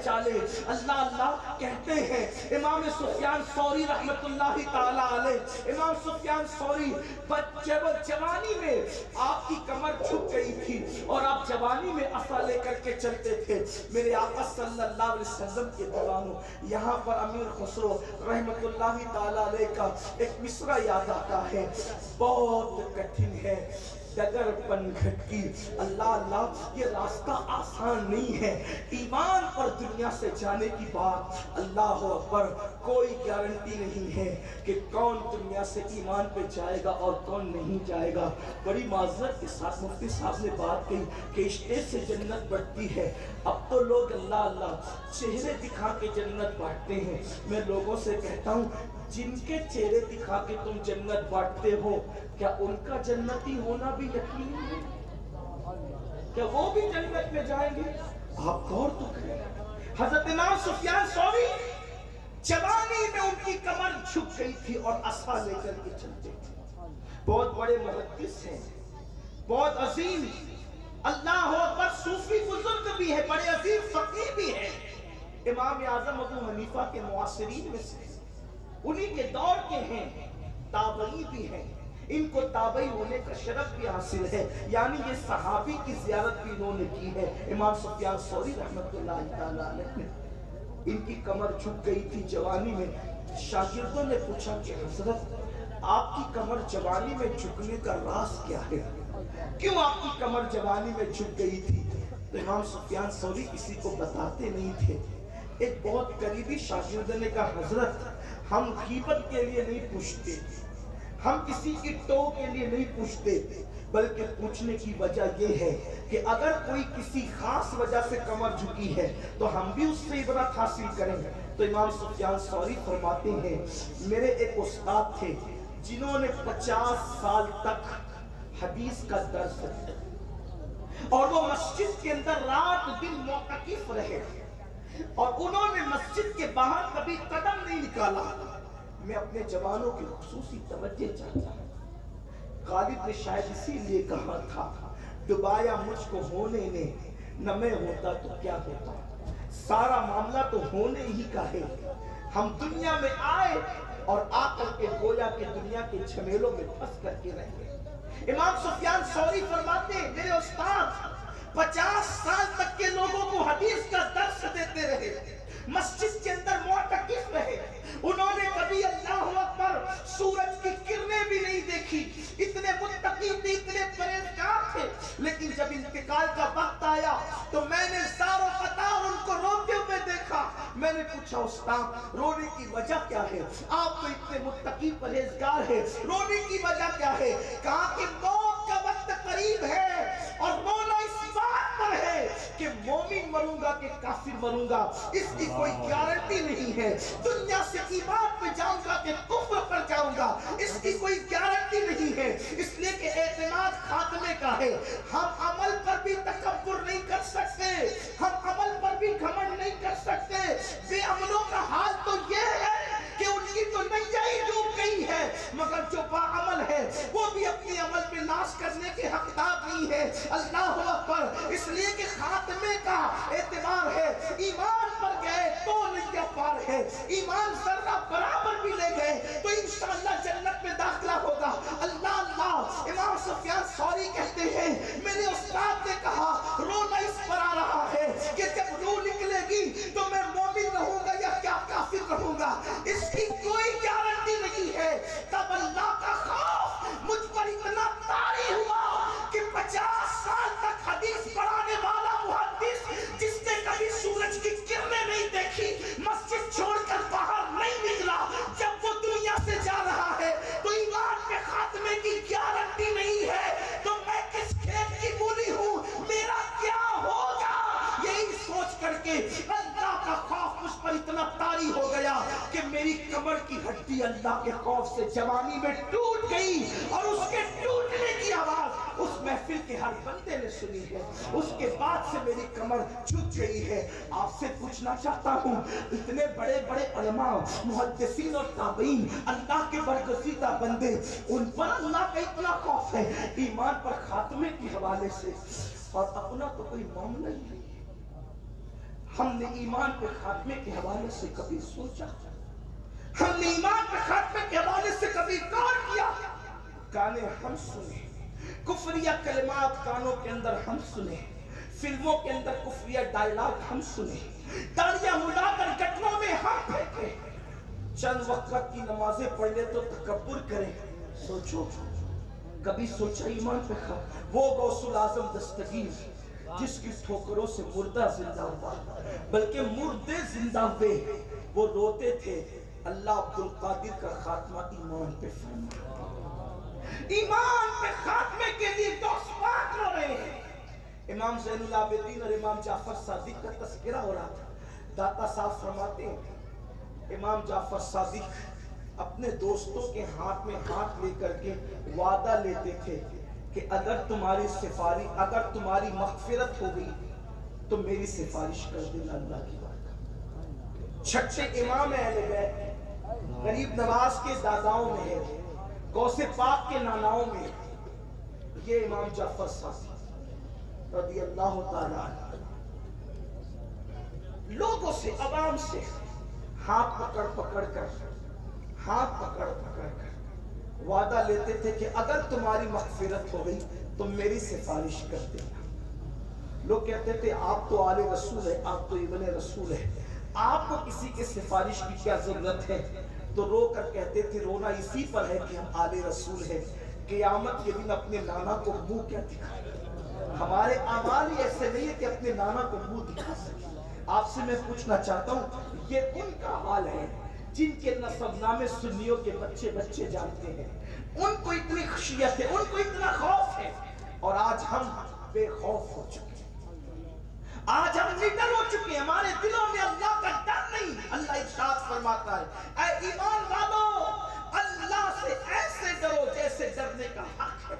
بچا لے۔ اللہ اللہ کہتے ہیں امام سفیان ثوری رحمت اللہ تعالیٰ علیہ، امام سفیان ثوری جوانی میں آپ کی کمر جھک گئی تھی اور آپ جوانی میں عصا لے کر کے چلتے تھے۔ میرے آقا صلی اللہ علیہ وسلم کے دیوانوں، یہاں پر امیر خسرو رحمت اللہ تعالیٰ علیہ کا ایک مصرع یاد آتا ہے، بہت کٹھن ہے ڈگر پنگھٹ کی، اللہ اللہ یہ راستہ آسان نہیں ہے، ایمان پر دنیا سے جانے کی بات اللہ اکبر کوئی گارنٹی نہیں ہے کہ کون دنیا سے ایمان پہ جائے گا اور کون نہیں جائے گا۔ بڑی معذرت کے ساتھ مفتی صاحب نے بات کہی کہ اسٹیج سے جنت بڑھتی ہے، اب تو لوگ اللہ اللہ چہرے دکھا کے جنت بانٹتے ہیں۔ میں لوگوں سے کہتا ہوں جن کے چہرے دکھا کے تم جنت بانٹتے ہو، کیا ان کا جنتی ہونا بھی یقین ہے؟ کیا وہ بھی جنت میں جائیں گے؟ آپ غور تو کریں۔ حضرت امام سفیان ثوری جوانی میں ان کی کمر جھک گئی تھی اور عصا لے کر کے چلتے تھے۔ بہت بڑے محدث ہیں، بہت عظیم اللہ اکبر صوفی بزرگ بھی ہے، بڑے عظیم فقیہ بھی ہیں، امام اعظم ابو حنیفہ کے معاصرین میں سے، انہی کے دور کے ہیں، تابعی بھی ہیں، ان کو تابعی ہونے کا شرف بھی حاصل ہے، یعنی یہ صحابی کی زیارت بھی انہوں نے کی ہے۔ امام سفیان ثوری رحمت اللہ تعالیٰ علیہ نے ان کی کمر جھک گئی تھی جوانی میں۔ شاگردوں نے پوچھا کہ حضرت آپ کی کمر جوانی میں جھکنے کا راز کیا ہے؟ کیوں آپ کی کمر جوانی میں جھک گئی تھی؟ تو امام سفیان ثوری کسی کو بتاتے نہیں تھے۔ ایک بہت قریبی شاگرد نے کہا حضرت ہم غیبت کے لیے نہیں پوچھتے، ہم کسی کی ٹو کے لیے نہیں پوچھتے، بلکہ پوچھنے کی وجہ یہ ہے کہ اگر کوئی کسی خاص وجہ سے کمر جھکی ہے تو ہم بھی اس سے عبرت حاصل کریں۔ تو امام سفیان ثوری فرماتے ہیں میرے ایک استاد تھے جنہوں نے 50 سال تک حدیث کا درس دیا اور وہ مسجد کے اندر رات دن معتکف رہے اور انہوں نے مسجد کے باہر کبھی قدم نہیں نکالا۔ میں اپنے جوانوں کی خصوصی توجہ چاہتا ہوں، غالب نے شاید اسی لیے کہا تھا ڈبایا مجھ کو ہونے نے، نہ میں ہوتا تو کیا ہوتا، سارا معاملہ تو ہونے ہی کا ہے، ہم دنیا میں آئے اور آ کر کے گویا کہ دنیا کے جھمیلوں میں پھنس کر کے رہ گئے۔ امام سفیان ثوری فرماتے ہیں میرے استاد 50 سال تک کے لوگوں کو حدیث کا درس دیتے رہے، مسجد کے اندر معتکف رہے، انہوں نے کبھی اللہ اکبر سورج کی کرنیں بھی نہیں دیکھی، اتنے متقی تھے، اتنے پرہیزگار تھے، لیکن جب انتقال کا وقت آیا تو میں نے زار و قطار ان کو روتے ہوئے دیکھا۔ میں نے پوچھا استاد رونے کی وجہ کیا ہے؟ آپ تو اتنے متقی پرہیزگار ہیں، رونے کی وجہ کیا ہے؟ کہا کہ موت کا وقت قریب ہے اور رونا اس بات پر ہے کہ مومن مروں گا کہ کافر مروں گا، اس کی کوئی گارنٹی نہیں ہے، دنیا سے ایمان پہ جاؤں گا کہ کفر پر جاؤں گا، اس کی کوئی گارنٹی نہیں ہے، اس لیے کہ اعتماد خاتمے کا ہے۔ ہم عمل پر بھی تکبر نہیں کر سکتے، ہم عمل پر بھی گھمنڈ نہیں کر سکتے۔ بے عملوں کا حال تو یہ ہے کہ ان کی تو نیا ہی ڈوب گئی ہے، مگر جو با عمل ہے وہ بھی اپنے عمل پہ ناش کرنے کے حقدار نہیں ہے۔ اللہ اکبر، اس لیے کہ خاتمے کا اعتبار ہے، ایمان پر گئے تو نیا پار ہے، ایمان ذرہ برابر بھی لے گئے تو انشاءاللہ جنت میں داخلہ ہوگا۔ اللہ اللہ، امام سفیان ثوری کہتے ہیں میرے استاد نے کہا رونا اس پر آ رہا ہے کہ جب روح نکلے گی تو میں مومن رہوں گا یا کیا کافر رہوں گا، اس کی کوئی گارنٹی نہیں ہے۔ تب اللہ کا خوف مجھ پر اتنا طاری ہوا کہ 50 سال تک حدیث پڑھانے والا محدث جس نے کبھی سورج کی کرنیں نہیں دیکھی، مسجد چھوڑ کر باہر نہیں نکلا، جب وہ دنیا سے جا رہا ہے تو ایمان کے خاتمے کی گارنٹی نہیں ہے، تو میں کس کھیت کی مولی ہوں، میرا کیا ہوگا؟ یہی سوچ کر کے اللہ کا خوف مجھ پر اتنا طاری ہو گیا کہ میری کمر کی ہڈی اللہ کے خوف سے جوانی میں ٹوٹ گئی، اور اس کے ٹوٹنے کی آواز اس محفل کے ہر بندے نے سنی ہے۔ اس کے بعد سے میری کمر جھک گئی ہے۔ آپ سے پوچھنا چاہتا ہوں اتنے بڑے بڑے علماء محدثین اور تابعین اللہ کے برگزیدہ بندے، ان پر اللہ کا اتنا خوف ہے ایمان پر خاتمے کے حوالے سے، اور اپنا تو کوئی معاملہ ہی نہیں ہے۔ ہم نے ایمان کے خاتمے کے حوالے سے کبھی سوچا؟ ہم نے ایمان کے خاتمے کے حوالے سے کبھی غور کیا؟ گانے ہم سنے، کفریہ کلمات کانوں کے اندر ہم سنے، فلموں کے اندر کفریہ ڈائلاگ ہم سنے، تالیاں ملا کر گٹروں میں ہم پھینکے، چند وقت کی نمازیں پڑھ لے تو تکبر کریں۔ سوچو، کبھی سوچا ایمان پہ وہ غوث العظم دستگیر جس کی ٹھوکروں سے مردہ زندہ ہوا، بلکہ مردے زندہ ہوئے، وہ روتے تھے اللہ عبدالقادر کا خاتمہ ایمان پہ فرما، ایمان پہ خاتمے کے لیے دوست پاک رو رہے ہیں۔ امام زین العابدین اور امام جعفر صادق کا تذکرہ ہو رہا تھا۔ داتا صاحب فرماتے ہیں امام جعفر صادق اپنے دوستوں کے ہاتھ میں ہاتھ لے کر کے وعدہ لیتے تھے کہ اگر تمہاری سفارش، اگر تمہاری مغفرت ہو گئی تو میری سفارش کر دینا اللہ کی بات۔ چھٹے امام اہل بیت، غریب نواز کے داداؤں میں ہے، غوث پاک کے ناناؤں میں، یہ امام جعفر صادق رضی اللہ تعالیٰ عنہ لوگوں سے، عوام سے ہاتھ پکڑ پکڑ کر وعدہ لیتے تھے کہ اگر تمہاری مغفرت ہو گئی تو میری سفارش کر دینا۔ لوگ کہتے تھے آپ تو آل رسول ہے، آپ تو ابن رسول ہے، آپ کو کسی کے سفارش کی کیا ضرورت ہے؟ تو رو کر کہتے تھے رونا اسی پر ہے کہ ہم آل رسول ہیں، قیامت کے دن اپنے نانا کو منہ کیا دکھائیں؟ ہمارے اعمال ہی ایسے نہیں ہے کہ اپنے نانا کو منہ دکھا سکیں۔ آپ سے میں پوچھنا چاہتا ہوں، یہ ان کا حال ہے جن کے نسب نامے سنیوں کے بچے جانتے ہیں، ان کو اتنی خشیت ہے، ان کو اتنا خوف ہے، اور آج ہم بے خوف ہو چکے ہیں، آج ہم نڈر ہو چکے ہیں، ہمارے دلوں میں اللہ کا ڈر نہیں۔ اللہ ارشاد فرماتا ہے اے ایمان والو اللہ سے ایسے ڈرو جیسے ڈرنے کا حق ہے۔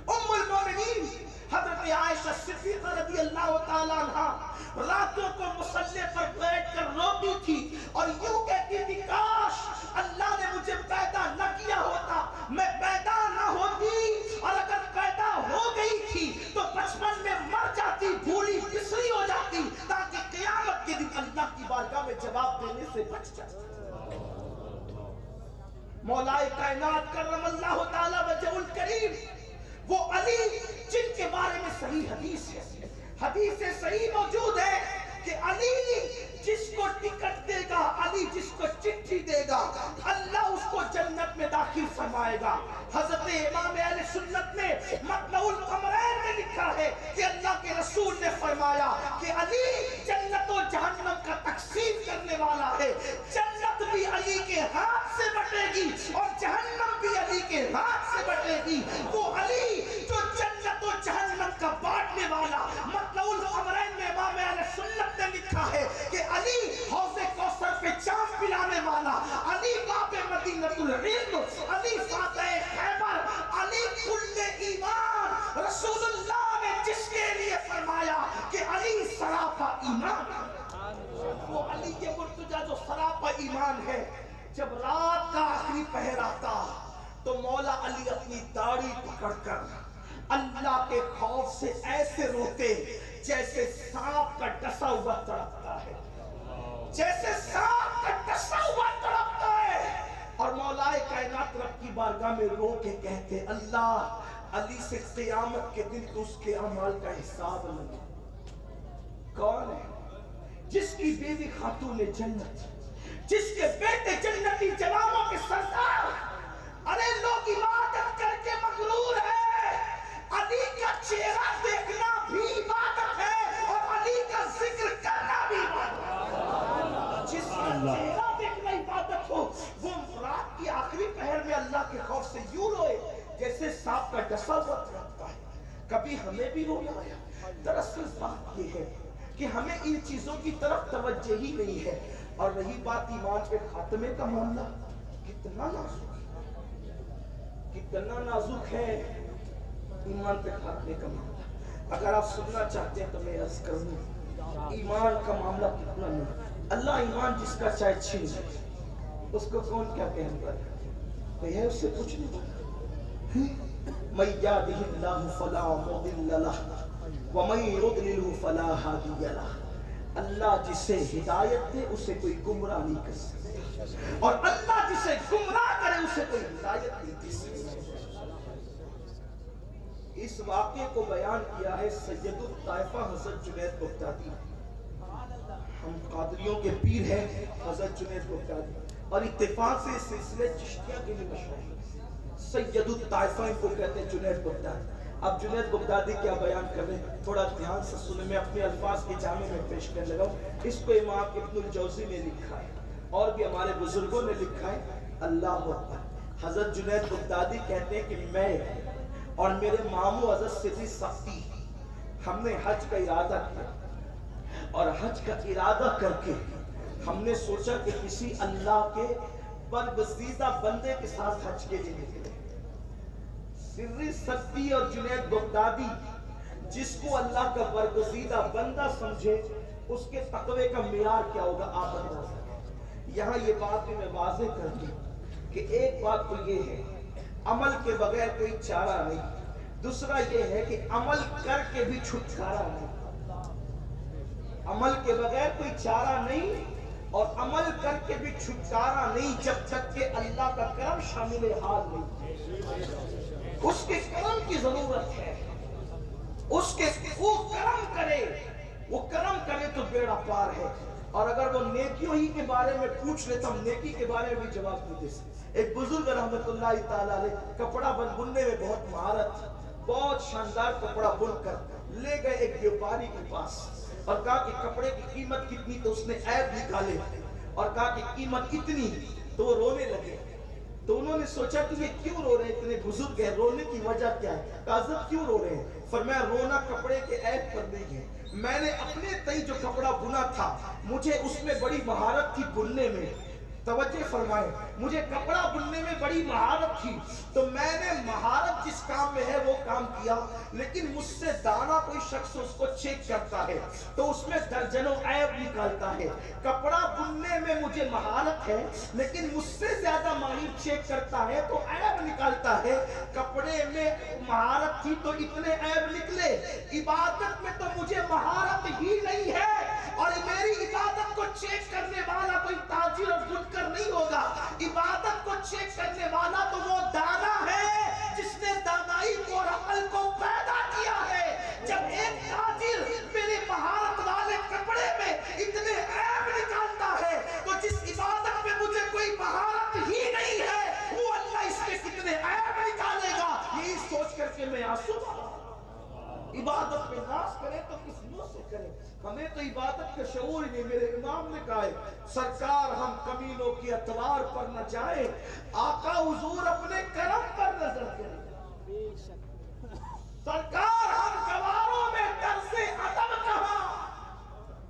ام المومنین حضرت عائشہ صدیقہ رضی اللہ تعالیٰ عنہ راتوں کو مصلی پر بیٹھ کر روتی تھی اور یوں کہتی تھی کاش اللہ نے مجھے پیدا نہ کیا ہوتا، میں پیدا نہ ہوتی، اور اگر پیدا ہو گئی تھی تو بچپن میں مر جاتی، بھولی بسری ہو جاتی، تاکہ قیامت کے دن اللہ کی بارگاہ میں جواب دینے سے بچ جاتی۔ مولا کائنات کرم اللہ تعالی وجہ الکریم، وہ علی جن کے بارے میں صحیح حدیث ہے، حدیث صحیح موجود ہے کہ علی جس کو ٹکٹ دے گا، علی جس کو چٹھی دے گا، اللہ اس کو جنت میں داخل فرمائے گا۔ حضرت امام اہل سنت نے مطلع القمرین میں لکھا ہے کہ اللہ کے رسول نے فرمایا کہ علی جنت و جہنم کا تقسیم کرنے والا ہے، جنت بھی علی کے ہاتھ سے بٹے گی اور جہنم بھی علی کے ہاتھ سے بٹے گی۔ وہ علی جو جنت و جہنم کا بانٹنے والا، مطلع القمرین میں امام اہل سنت نے لکھا ہے کہ علی حوض کوثر پہ چاند پلانے والا، علی باب مدینۃ العلم، علی فاتح خیبر، علی کل ایمان۔ رسول اللہ نے جس کے لیے فرمایا کہ علی سراپا ایمان، وہ علی کے مرتجہ جو سراپا ایمان ہے، جب رات کا آخری پہر آتا تو مولا علی اپنی داڑھی پکڑ کر اللہ کے خوف سے ایسے روتے جیسے سانپ کا ڈسا ہوا تڑپتا ہے، جیسے سانپ کا ڈسا ہوا تڑپتا ہے، اور مولا کائنات رب کی بارگاہ میں رو کے کہتے اللہ علی سے قیامت کے دن تو اس کے اعمال کا حساب لگے۔ کون ہے؟ جس کی بیوی خاتون جنت، جس کے بیٹے جنتی جوانوں کے سردار، ارے لوگ عبادت کر کے مغرور ہے، علی کا چہرہ دیکھنا بھی عبادت ہے اور علی کا ذکر کرنا بھی عبادت ہے۔ جس کا چہرہ دیکھنا عبادت ہو، وہ رات کی آخری پہر میں اللہ کے خوف سے یوں روئے جیسے سانپ کا ڈسا ہوا تڑپتا ہے۔ کبھی ہمیں بھی رونا آیا؟ دراصل بات یہ ہے کہ ہمیں ان چیزوں کی طرف توجہ ہی نہیں ہے، اور رہی بات ایمان پہ خاتمے کا معاملہ، کتنا نازک ہے، کتنا نازک ہے ایمان پہ خاتمے کا معاملہ۔ اگر آپ سننا چاہتے ہیں تو میں عرض کروں ایمان کا معاملہ کتنا نہیں، اللہ ایمان جس کا چاہے چھین لے، اس کو کون کیا کہتا ہے؟ کوئی ہے اس سے کچھ نہیں۔ من یہدہ اللہ فلا مضل لہ ومن یضللہ فلا ہادی لہ۔ اللہ جسے ہدایت دے اسے کوئی گمراہ نہیں کر سکتا، اور اللہ جسے گمراہ کرے اسے کوئی ہدایت نہیں دے سکتا۔ اس واقعے کو بیان کیا ہے سید الطائفہ حضرت جنید بغدادی۔ ہم قادریوں کے پیر ہیں حضرت جنید بغدادی، اور اتفاق سے اس سلسلے چشتیہ کے لیے مشہور ہے۔ سید الطائفہ ان کو کہتے ہیں جنید بغدادی۔ اب جنید بغدادی کیا بیان کر رہے ہیں، تھوڑا دھیان سے سنیں، میں اپنے الفاظ کے جامع میں پیش کرنے لگا ہوں۔ اس کو امام ابن الجوزی نے لکھا ہے اور بھی ہمارے بزرگوں نے لکھا ہے۔ اللہ اکبر۔ حضرت جنید بغدادی کہتے ہیں کہ میں اور میرے ماموں حضرت سیدی سختی ہم نے حج کا ارادہ کیا، اور حج کا ارادہ کر کے ہم نے سوچا کہ کسی اللہ کے برگزیدہ بندے کے ساتھ حج کے لیے نکلے۔ سری سختی اور جنید بغدادی جس کو اللہ کا برگزیدہ بندہ سمجھے اس کے تقوی کا معیار کیا ہوگا آپ بتا سکیں۔ یہاں یہ بات بھی میں واضح کر دوں کہ ایک بات تو یہ ہے عمل کے بغیر کوئی چارہ نہیں، دوسرا یہ ہے کہ عمل کر کے بھی چھٹکارا نہیں۔ عمل کے بغیر کوئی چارہ نہیں اور عمل کر کے بھی چھٹکارا نہیں جب تک کہ اللہ کا کرم شامل حال نہیں۔ اس کے کرم کی ضرورت ہے، اس کے وہ کرم کرے تو بیڑا پار ہے۔ اور اگر وہ نیکیوں ہی کے بارے میں پوچھ لے تو ہم نیکی کے بارے میں بھی جواب نہیں دے سکتے۔ ایک بزرگ رحمت اللہ تعالیٰ علیہ کپڑا بننے میں بہت مہارت، بہت شاندار کپڑا بن کر لے گئے ایک بیوپاری کے پاس اور کہا کہ کپڑے کی قیمت کتنی، تو اس نے عیب نکالے اور کہا کہ قیمت اتنی، تو وہ رونے لگے۔ تو انہوں نے سوچا کہ یہ کیوں رو رہے ہیں، اتنے بزرگ ہیں، رونے کی وجہ کیا ہے؟ کہا حضرت کیوں رو رہے ہیں؟ فرمایا رونا کپڑے کے عیب پر نہیں ہے، میں نے اپنے تئی جو کپڑا بنا تھا مجھے اس میں بڑی مہارت تھی بننے میں۔ توجہ فرمائے، مجھے کپڑا بننے میں بڑی مہارت تھی تو میں نے مہارت جس کام میں ہے وہ کام کیا، لیکن مجھ سے دانا کوئی شخص اس کو چیک کرتا ہے تو اس میں درجنوں عیب نکالتا ہے۔ کپڑا بننے میں مجھے مہارت ہے لیکن مجھ سے زیادہ ماہر چیک کرتا ہے تو عیب نکالتا ہے۔ کپڑے میں مہارت تھی تو اتنے عیب نکلے، عبادت میں تو مجھے مہارت ہی نہیں ہے، اور میری عبادت کو چیک کرنے والا کوئی تاجر اور بنکر نہیں ہوگا، عبادت کو چیک کرنے والا تو وہ دانا ہے جس نے دانائی کو اور عقل کو پیدا کیا ہے۔ جب ایک تاجر میرے مہارت والے کپڑے میں اتنے عیب نکالتا ہے تو جس عبادت میں مجھے کوئی مہارت ہی نہیں ہے وہ اللہ اس میں کتنے عیب نکالے گا۔ یہی سوچ کر کے میں آنسو عبادت میں ناز کرے تو کس منہ سے کرے؟ ہمیں تو عبادت کا شعور ہی نہیں۔ میرے امام نے کہا ہے سرکار ہم کمینوں کی اتوار پر نہ جائیں، آقا حضور اپنے کرم پر نظر کریں۔ سرکار ہم گواروں میں طرز ادب کہاں،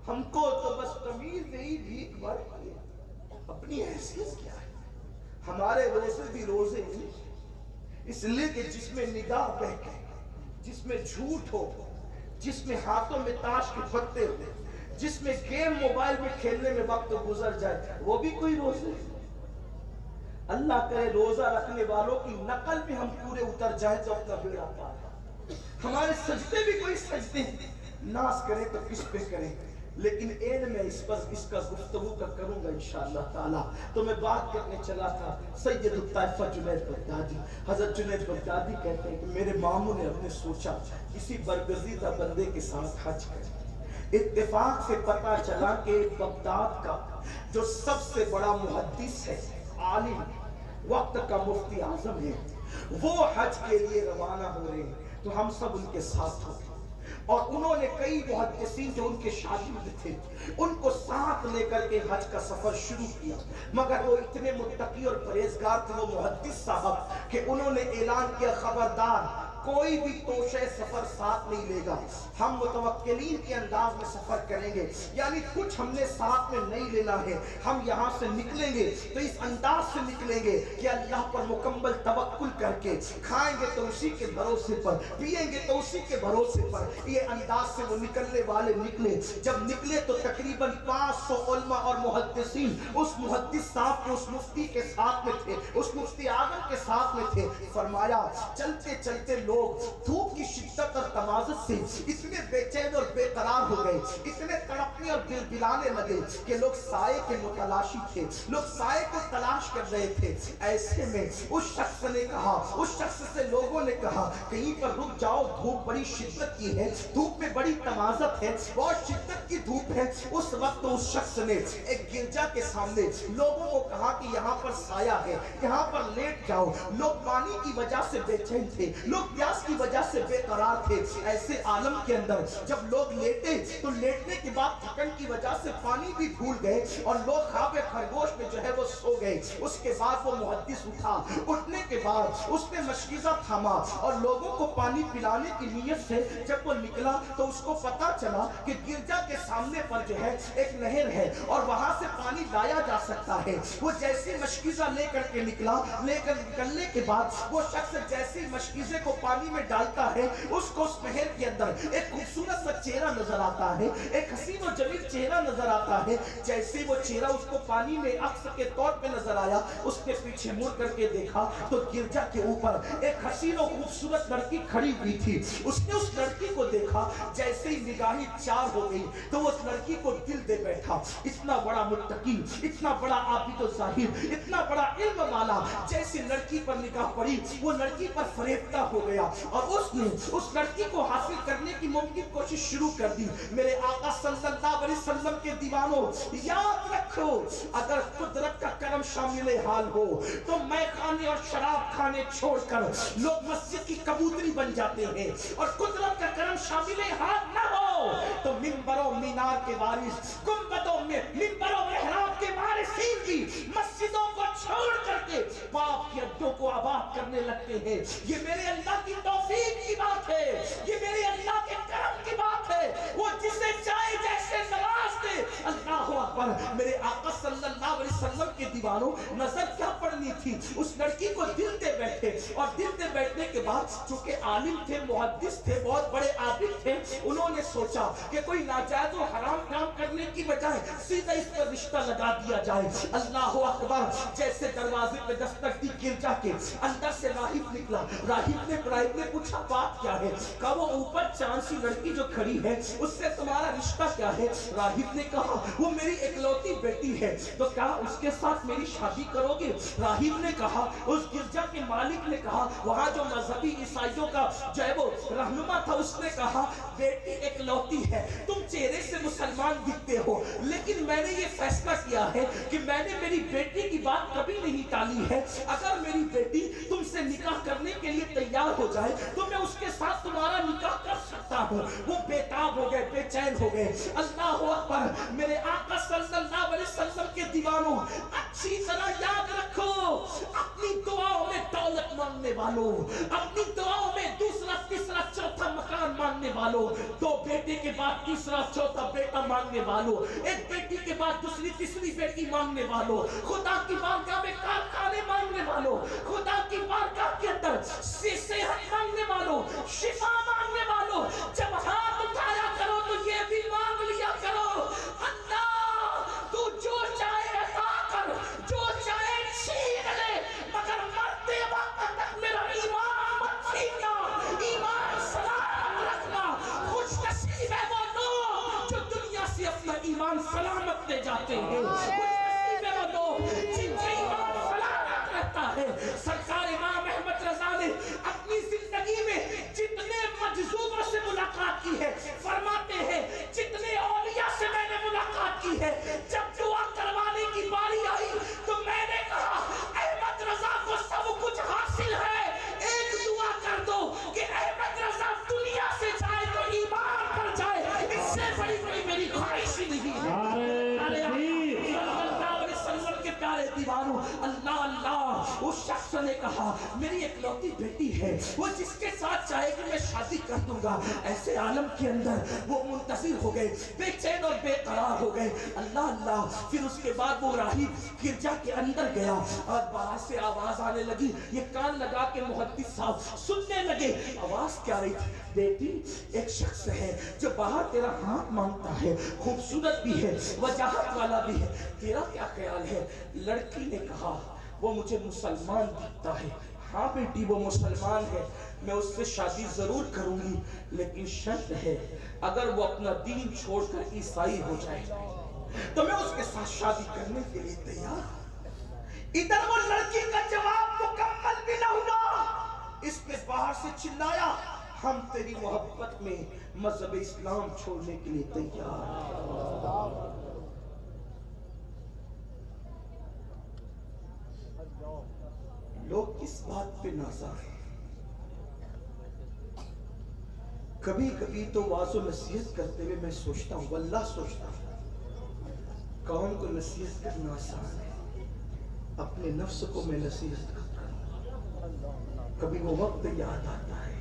ہم کو تو بس تمیز ہی بھیک بھر کی، اپنی حیثیت کیا ہے؟ ہمارے روزے بھی روزے نہیں، اس لیے کہ جس میں نگاہ بہکے، جس میں جھوٹ ہو، جس میں ہاتھوں میں تاش کے پتے ہو، جس میں گیم موبائل میں کھیلنے میں وقت گزر جائے، وہ بھی کوئی روزے؟ اللہ کرے روزہ رکھنے والوں کی نقل بھی ہم پورے اتر جائیں تو اپنا بیڑا پار ہے۔ ہمارے سجدے بھی کوئی سجدے ناز کریں تو کس پہ کریں؟ لیکن میں اس کا گفتگو کا کروں گا انشاءاللہ تعالیٰ۔ تو میں بات کرنے چلا تھا سید الطائفہ جنید بغدادی۔ حضرت جنید بغدادی کہتے ہیں کہ میرے ماموں نے ہم نے سوچا کسی برگزیدہ بندے کے ساتھ حج کریں۔ اتفاق سے پتہ چلا کہ بغداد کا جو سب سے بڑا محدث ہے، عالم، وقت کا مفتی اعظم ہے، وہ حج کے لیے روانہ ہو رہے ہیں تو ہم سب ان کے ساتھ ہوتے ہیں۔ اور انہوں نے کئی محدثین جو ان کے شاگرد تھے ان کو ساتھ لے کر کے حج کا سفر شروع کیا، مگر وہ اتنے متقی اور پرہیزگار تھے وہ محدث صاحب کہ انہوں نے اعلان کیا خبردار کوئی بھی توشہ سفر ساتھ نہیں لے گا، ہم متوکلین کے انداز میں سفر کریں گے، یعنی کچھ ہم نے ساتھ میں نہیں لینا ہے، ہم یہاں سے نکلیں گے تو اس انداز سے نکلیں گے کہ اللہ پر مکمل توکل کر کے کھائیں گے تو اسی کے بھروسے پر، پیئیں گے تو اسی کے بھروسے پر۔ یہ انداز سے وہ نکلنے والے نکلے۔ جب نکلے تو تقریباً 500 علماء اور محدثین اس محدث صاحب کے اس مفتی کے ساتھ میں تھے، اس مفتی اعظم کے ساتھ میں تھے۔ فرمایا چلتے چلتے لوگ دھوپ کی شدت اور تمازت سے اتنے بے چین اور بے قرار ہو گئے، اتنے تڑپنے اور بلبلانے لگے کہ لوگ سائے کے متلاشی تھے، لوگ سائے کو تلاش کر رہے تھے۔ ایسے میں اس شخص نے کہا، اس شخص سے لوگوں نے کہا کہیں پر رک جاؤ، دھوپ بڑی شدت کی ہے، دھوپ میں بڑی تمازت ہے، بہت شدت کی دھوپ ہے۔ اس وقت اس شخص نے ایک گرجا کے سامنے لوگوں کو کہا کہ یہاں پر سایہ ہے، یہاں پر لیٹ جاؤ۔ لوگ پانی کی وجہ سے بے چین تھے، لوگ پیاس کی وجہ سے بے قرار تھے۔ ایسے عالم کے اندر جب لوگ لیٹے تو لیٹنے کے بعد تھکن کی وجہ سے پانی بھی بھول گئے اور لوگ خواب خرگوش میں جو ہے وہ سو گئے۔ اس کے بعد وہ محدث اٹھا، اٹھنے کے بعد اس نے مشکیزہ تھاما اور لوگوں کو پانی پلانے کی نیت سے جب وہ نکلا تو اس کو پتا چلا کہ گرجا کے سامنے پر جو ہے ایک نہر ہے اور وہاں سے پانی لایا جا سکتا ہے۔ وہ جیسی مشکیزہ لے کر کے نکلا، لے کر نکلنے کے بعد وہ شخص جیسی مشکیزے کو پانی میں ڈالتا ہے، اس کو اس نہر کے اندر ایک خوبصورت سا چہرہ نظر آتا ہے، ایک حسین و جمیل چہرہ نظر آتا ہے۔ جیسے وہ چہرہ اس کو پانی میں عکس کے طور پہ نظر آیا، اس نے پیچھے مڑ کر کے دیکھا تو گرجا کے اوپر ایک حسین و خوبصورت لڑکی کھڑی ہوئی تھی۔ اس نے اس لڑکی کو دیکھا، جیسے ہی نگاہیں چار ہو گئی تو وہ اس لڑکی کو دل دے بیٹھا۔ اتنا بڑا متقی، اتنا بڑا عابد و زاہد، اتنا بڑا علم والا، جیسے لڑکی پر نگاہ پڑی وہ لڑکی پر فریفتہ ہو گیا اور اس نے اس لڑکی کو حاصل کرنے کی ممکن کوشش شروع کر دی۔ میرے آقا صلی اللہ علیہ وسلم کے دیوانوں، یاد رکھو اگر قدرت کا کرم شامل حال ہو تو میں کھانے اور شراب کھانے چھوڑ کر لوگ مسجد کی کبوتری بن جاتے ہیں، اور قدرت کا کرم شامل حال نہ ہو تو منبر و مینار کے وارث، گنبدوں میں منبر و محراب کے وارثین بھی مسجدوں کو چھوڑ کر کے باپ کے اڈوں کو آباد کرنے لگتے ہیں۔ یہ میرے اللہ کی توفیق کی بات ہے، یہ میرے اللہ کے کرم کی بات ہے۔ وہ جسے چاہے جیسے نواز دے۔ اللہ اکبر۔ میرے آقا صلی اللہ علیہ وسلم کے دیوانوں، نظر کیا پڑنی تھی، اس لڑکی کو دل دے بیٹھے، اور دل دے بیٹھنے کے بعد چونکہ عالم تھے، محدث تھے، بہت بڑے عابد تھے، انہوں نے سوچا کہ کوئی ناجائز و حرام کام کرنے کی بجائے سیدھا اس پر رشتہ لگا دیا جائے۔ اللہ اکبر۔ جیسے دروازے پہ دستک دی گرجا کے، اندر سے راہب نکلا۔ راہب نے پوچھا بات کیا ہے؟ کہا وہ اوپر چاند سی لڑکی جو کھڑی ہے اس سے تمہارا رشتہ کیا ہے؟ راہب نے کہا وہ میری اکلوتی بیٹی ہے، تو کیا اس کے ساتھ میری شادی کرو گے؟ راہب نے کہا، اس گرجا کے مالک نے کہا، وہاں جو مذہبی عیسائیوں کا جو ہے وہ رہنما تھا، اس نے کہا بیٹی اکلوتی ہے، تم چہرے سے مسلمان دکھتے ہو، لیکن میں نے یہ فیصلہ کیا ہے کہ میں نے میری بیٹی کی بات کبھی نہیں ٹالی ہے۔ اگر میری بیٹی تم سے نکاح کرنے کے لیے تیار ہو جائے تو میں اس کے ساتھ تمہارا نکاح کر سکتا ہوں۔ وہ بےتاب ہو گئے، بے چین ہو گئے۔ اللہ اکبر۔ میرے آقا صلی اللہ علیہ وسلم کے دیوانوں، اچھی طرح یاد رکھو، اپنی دعاؤں میں دولت مانگنے والوں، اپنی دعاؤں میں دوسرا تیسرا چوتھا مکان مانگنے والوں، دو بیٹے کے بعد تیسرا چوتھا بیٹا مانگنے والوں، ایک بیٹی کے بعد دوسری تیسری بیٹی مانگنے والوں، خدا کی بارگاہ میں کارخانے مانگنے والوں، خدا کی بارگاہ کے اندر صحت مانگنے والوں، شفا مانگنے والوں، جب ہاتھ اٹھایا کرو تو یہ بھی مانگ لیا کرو، اللہ تو جو چاہے عطا کر، جو چاہے چھین لے، مگر مرتے وقت تک میرا ایمان مت چھیننا، ایمان سلامت رکھنا۔ خوش نصیب ہے وہ لوگ جو دنیا سے اپنا ایمان سلامت لے جاتے ہیں، خوش نصیب ہے وہ لوگ جن کا ایمان سلامت رہتا ہے۔ سرکار امام احمد رضا نے اپنی زندگی میں جتنے مجذوبوں سے ملاقات کی ہے، فرماتے ہیں جتنے اولیاء سے میں نے ملاقات کی ہے، جب دعا کروانے کی باری آئی تو میں نے کہا احمد رضا کو سب کچھ حاصل ہے، ایک دعا کر دو کہ احمد رضا دنیا سے جائے تو ایمان پر جائے، اس سے بڑی کوئی میری خواہش ہی نہیں ہے۔ پیارے دیوانوں، اللہ اللہ، اس شخص نے کہا میری اکلوتی بیٹی ہے، وہ جس کے ساتھ چاہے کہ میں شادی کر دوں گا۔ ایسے عالم کے اندر وہ منتظر ہو گئے، بے چین اور بے قرار ہو گئے۔ اللہ اللہ۔ پھر اس کے بعد وہ راہب گرجا کے اندر گیا اور باہر سے آواز آنے لگی، یہ کان لگا کے محدث صاحب سننے لگے۔ آواز کیا رہی تھی؟ بیٹی ایک شخص ہے جو باہر تیرا ہاتھ مانگتا ہے، خوبصورت بھی ہے، وجاہت والا بھی ہے، تیرا کیا خیال ہے؟ لڑکی نے کہا وہ مجھے مسلمان دکھتا ہے، ہاں بیٹی وہ مسلمان ہے، میں اس سے شادی ضرور کروں گی، لیکن شرط ہے اگر وہ اپنا دین چھوڑ کر عیسائی ہو جائے تو میں اس کے ساتھ شادی کرنے کے لیے تیار ہوں۔ ادھر وہ لڑکی کا جواب مکمل بھی نہ ہوا، اس نے باہر سے چلایا، ہم تیری محبت میں مذہب اسلام چھوڑنے کے لیے تیار ہیں۔ لوگ کس بات پہ نازا ہیں؟ کبھی کبھی تو واضح نصیحت کرتے ہوئے میں سوچتا ہوں، واللہ سوچتا ہوں قوم کو نصیحت کرنا آسان ہے، اپنے نفس کو میں نصیحت کروں۔ کبھی وہ وقت یاد آتا ہے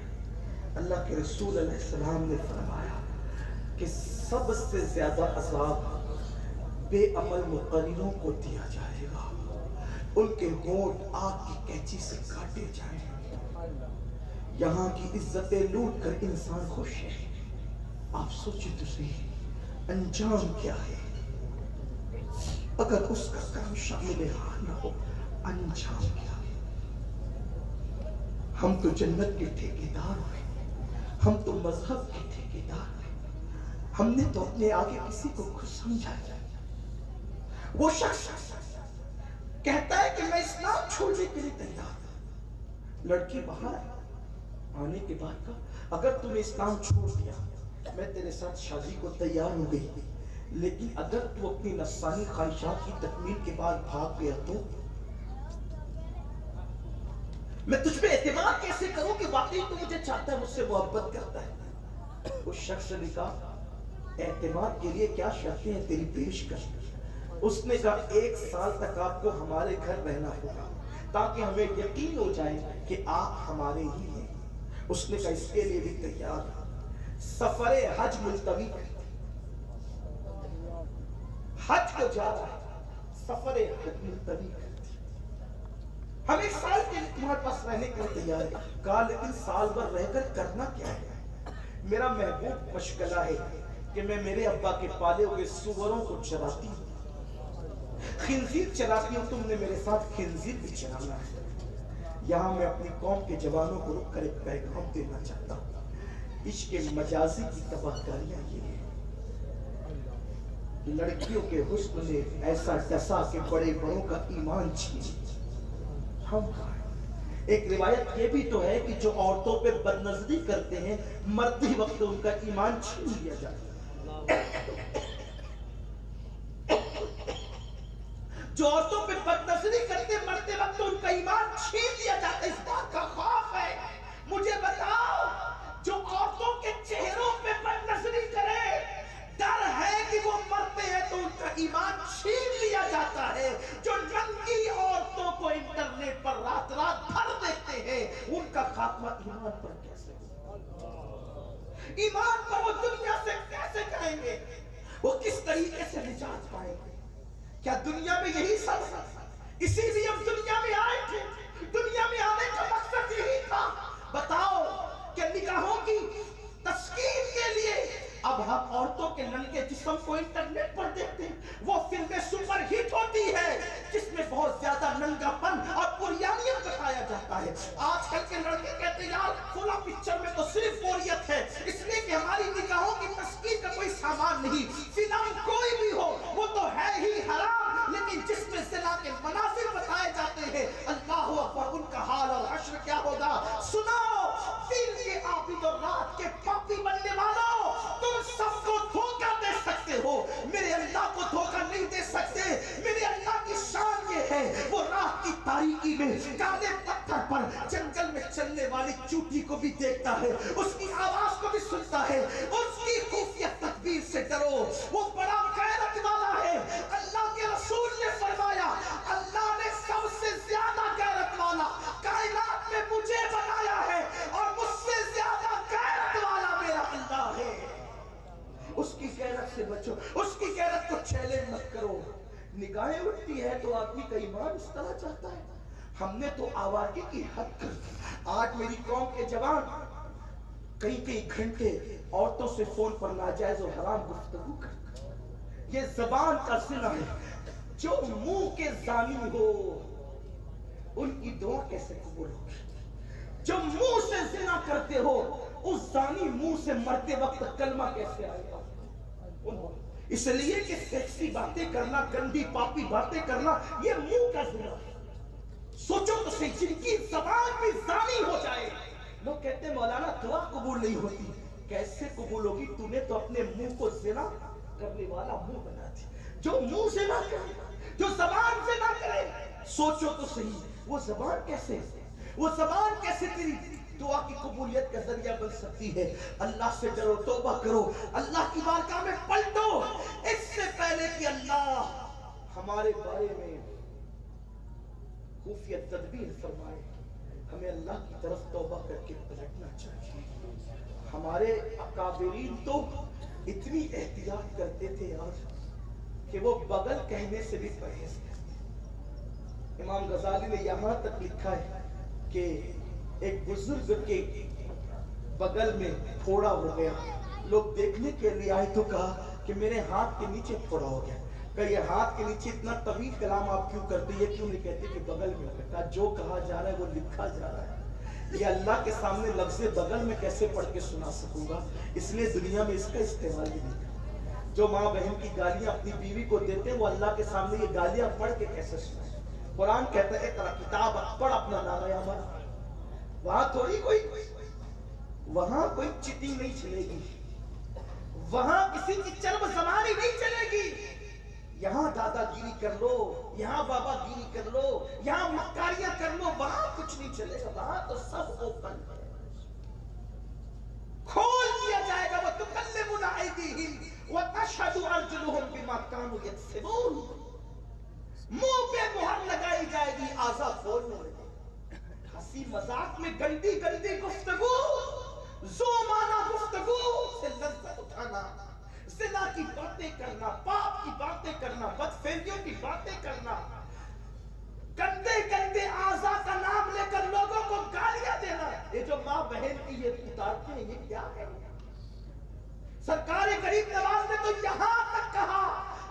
اللہ کے رسول علیہ السلام نے فرمایا کہ سب سے زیادہ عذاب بے عمل مقرروں کو دیا جائے گا، ان کے ہونٹ آگ کی کینچی سے کاٹے جائیں گے، یہاں کی عزتیں لوٹ کر انسان خوش ہے، آپ سوچیں تو صحیح انجام کیا ہے؟ اگر اس کا کام شامل حال نہ ہو، انجام کیا ہے؟ ہم تو جنت کے ٹھیکیدار ہیں، ہم تو مذہب کے ٹھیکیدار ہیں، ہم نے تو اپنے آگے کسی کو خوش سمجھا جائے۔ وہ شخص کہتا ہے کہ میں اسلام چھوڑنے کے لیے تیار ہوں، لڑکی باہر آنے کے بعد کہا اگر تم نے اسلام چھوڑ دیا میں تیرے ساتھ شادی کو تیار ہو گئی، لیکن اگر تو اپنی نفسانی خواہشات کی تکمیل کے بعد بھاگ گیا تو میں تجھ پہ اعتماد کیسے کروں کہ واقعی تو مجھے چاہتا ہے، مجھ سے محبت کرتا ہے؟ اس شخص نے کہا اعتماد کے لیے کیا شرطیں ہیں تیری پیش کر؟ اس نے کہا 1 سال تک آپ کو ہمارے گھر رہنا ہوگا تاکہ ہمیں یقین ہو جائے کہ آپ ہمارے ہی ہیں۔ اس نے کہا اس کے لیے بھی تیار ہے، سفر حج ملتوی کر دی، حج کو جا رہا ہے، سفر حج ملتوی کر دی، ہم 1 سال کے لیے تمہارے پاس رہنے کے لیے تیار ہے۔ کہا لیکن سال بھر رہ کر کرنا کیا ہے؟ میرا محبوب مشغلہ ہے کہ میں میرے ابا کے پالے ہوئے سوروں کو چراتی ہوں، خنزیر چراتی ہوں، تم نے میرے ساتھ خنزیر بھی چرانا ہے۔ یہاں میں اپنی قوم کے جوانوں کو رک کر ایک پیغام دینا چاہتا ہوں، عشق مجازی کی تباہ کاریاں یہ ہیں، لڑکیوں کے حسن نے ایسا ڈسا کہ بڑے بڑوں کا ایمان چھین ہم کہاں ہیں؟ ایک روایت یہ بھی تو ہے کہ جو عورتوں پہ بدنظری کرتے ہیں مرتے وقت ان کا ایمان چھین لیا جاتا ہے، جو عورتوں پہ بدنظری کرتے مرتے وقت ان کا ایمان چھین لیا جاتا ہے۔ اس بات کا خوف ہے، مجھے بتاؤ جو عورتوں کے چہروں پہ بدنظری کرے ڈر ہے کہ وہ مرتے ہیں تو ان کا ایمان چھین لیا جاتا ہے، جو ننگی عورتوں کو انٹرنیٹ پر رات رات بھر دیکھتے ہیں ان کا خاتمہ ایمان پر کیسے ہوگا؟ ایمان پر وہ دنیا سے کیسے کریں گے؟ وہ کس طریقے سے نجات پائیں گے؟ کیا دنیا میں یہی سب ہے؟ اسی لیے ہم دنیا میں آئے تھے، دنیا میں آنے کا مقصد یہی تھا۔ بتاؤ کہ نگاہوں کی تسکین کے لیے اب ہم عورتوں کے ننگے جسم کو انٹرنیٹ پر دیکھتے ہیں، وہ فلمیں سپر ہٹ ہوتی ہے جس میں بہت زیادہ ننگا پن اور پریانیت بتایا جاتا ہے۔ آج کل کے لڑکے کہتے ہیں یار فلاں پکچر میں تو صرف پوریت ہے، اس لیے کہ ہماری نگاہوں کی تسکین کا کوئی سامان نہیں، فلم کوئی بھی ہو وہ تو ہے ہی حرام، لیکن جس میں زنا کے مناظر بتائے جاتے ہیں اللہ اکبر ان کا حال اور حشر کیا ہوگا۔ سنو دل کے عابد اور رات کے پاپی بننے والوں، تم سب کو دھوکہ دے سکتے ہو، میرے اللہ کو دھوکہ نہیں دے سکتے۔ میرے اللہ کی شان یہ ہے وہ رات کی تاریکی میں کالے پتھر پر جنگل میں چلنے والی چوٹی کو بھی دیکھتا ہے، اس کی آواز کو بھی سنتا ہے، اس کی خفیہ تدبیر سے ڈرو، وہ بڑا غیرت والا ہے۔ اللہ کے رسول نے فرمایا اللہ نے سب سے زیادہ غیرت والا کائنات میں مجھے بنایا ہے اور مجھ سے زیادہ غیرت والا میرا اللہ ہے۔ اس کی غیرت سے بچو، اس کی غیرت کو چیلنج مت کرو۔ نگاہیں اٹھتی ہے تو آدمی کا ایمان اس طرح چاہتا ہے۔ ہم نے تو آوارگی کی حد کر دی۔ آج میری قوم کے جوان کئی گھنٹے عورتوں سے فون پر ناجائز و حرام گفتگو کرتے ہیں۔ یہ زبان کا زنا ہے، جو منہ کے زانی ہو ان کی دعا کیسے قبول ہوگی؟ جو منہ سے زنا کرتے ہو اس زانی منہ سے مرتے وقت کلمہ کیسے آئے گا؟ اس لیے کہ سیکسی باتیں کرنا، گندی پاپی باتیں کرنا یہ منہ کا زنا ہے۔ سوچو تو صحیح، جن کی زبان بھی زانی ہو جائے، لوگ کہتے ہیں مولانا دعا قبول نہیں ہوتی۔ کیسے قبول ہوگی؟ تو نے تو اپنے منہ کو زنا کرنے والا منہ بنا دی۔ جو منہ سے نہ کرے، جو زبان سے نہ کرے، سوچو تو صحیح وہ زبان کیسے تیری دعا کی قبولیت کا ذریعہ بن سکتی ہے؟ اللہ سے ڈرو، توبہ کرو، اللہ کی بارگاہ میں پلٹو، اس سے پہلے کہ اللہ ہمارے بارے میں خفیہ تدبیر فرمائے۔ ہمیں اللہ کی طرف توبہ کر کے پلٹنا چاہیے۔ ہمارے اکابرین تو اتنی احتیاط کرتے تھے یار کہ وہ بغل کہنے سے بھی پرہیز کرتے۔ امام غزالی نے یہاں تک لکھا ہے کہ ایک بزرگ کے بغل میں پھوڑا ہو گیا، لوگ دیکھنے کے لیے آئے تو کہا کہ میرے ہاتھ کے نیچے پھوڑا ہو گیا۔ کہ یہ ہاتھ کے نیچے اتنا طویل کلام آپ کیوں کرتے ہیں؟ کیوں نہیں کہتے کہ بغل میں کہا جو کہا جا رہا ہے وہ لکھا جا رہا ہے، یہ اللہ کے سامنے لفظ بغل میں کیسے پڑھ کے سنا سکوں گا؟ اس لیے دنیا میں اس کا استعمال بھی نہیں کرتا۔ جو ماں بہن کی گالیاں اپنی بیوی کو دیتے ہیں وہ اللہ کے سامنے یہ گالیاں پڑھ کے کیسے سنائیں؟ قرآن کہتا ہے اقرا کتاب پڑھ اپنا نام عمل۔ وہاں کوئی چٹنگ نہیں چلے گی، وہاں کسی کی چرب زبانی نہیں چلے گی۔ یہاں دادا گیری کر لو، یہاں بابا گیری کر لو، یہاں مکاریاں کر لو، وہاں کچھ نہیں چلے گا۔ وہاں تو سب اوپن ہے، کھول دیا جائے گا۔ وَتُكَلِّمُنَا أَيْدِيهِمْ وَتَشْهَدُ أَرْجُلُهُمْ بِمَا كَانُوا يَكْسِبُونَ۔ منہ پہ مہر لگائی جائے گی، اعضاء کھولنے لگے۔ ہنسی مذاق میں گندی گندی گفتگو، زومانہ گفتگو سے لذت اٹھانا، زنا کی باتیں کرنا، پاپ کی باتیں کرنا، بدفعلیوں کی باتیں کرنا، گندے گندے اعضاء کا نام لے کر لوگوں کو گالیاں دینا، یہ جو ماں بہن کی یہ اتارتے ہیں یہ کیا ہے؟ سرکار غریب نواز نے تو یہاں تک کہا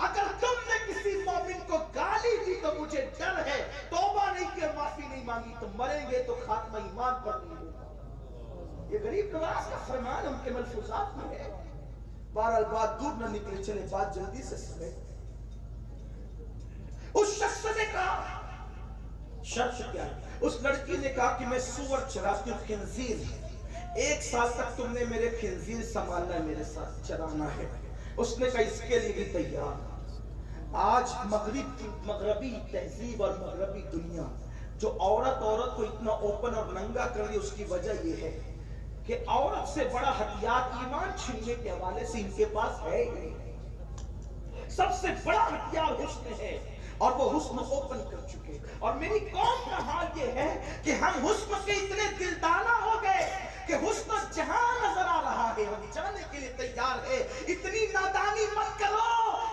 اگر تم نے کسی مومن کو گالی دی تو مجھے ڈر ہے، توبہ نہیں کی، معافی نہیں مانگی تو مریں گے تو خاتمہ ایمان پر نہیں ہوگا۔ یہ غریب نواز کا فرمان ان کے ملفوظات میں ہے۔ بہرحال بات دور نہ نکلے، چلے بات جلدی سے سمجھیں۔ اس شخص نے کہا، شخص کیا ہے؟ اس لڑکی نے کہا کہ میں سور چراتی ہوں، خنزیر، 1 سال تک تم نے میرے خنزیر سنبھالنا ہے، میرے ساتھ چرانا ہے۔ اس نے کہا اس کے لیے بھی تیار۔ آج مغربی تہذیب اور مغربی دنیا جو عورت کو اتنا اوپن اور ننگا کر رہی، اس کی وجہ یہ ہے کہ عورت سے بڑا ہتھیار ایمان چھیننے کے حوالے سے ان کے پاس ہے ہی نہیں۔ سب سے بڑا ہتھیار حسن ہے اور وہ حسن اوپن کر چکے۔ اور میری قوم کا حال یہ ہے کہ ہم حسن کے اتنے دلدانا ہو گئے کہ حسن جہاں نظر آ رہا ہے ہم جانے کے لیے تیار ہے۔ اتنی نادانی مت کرو،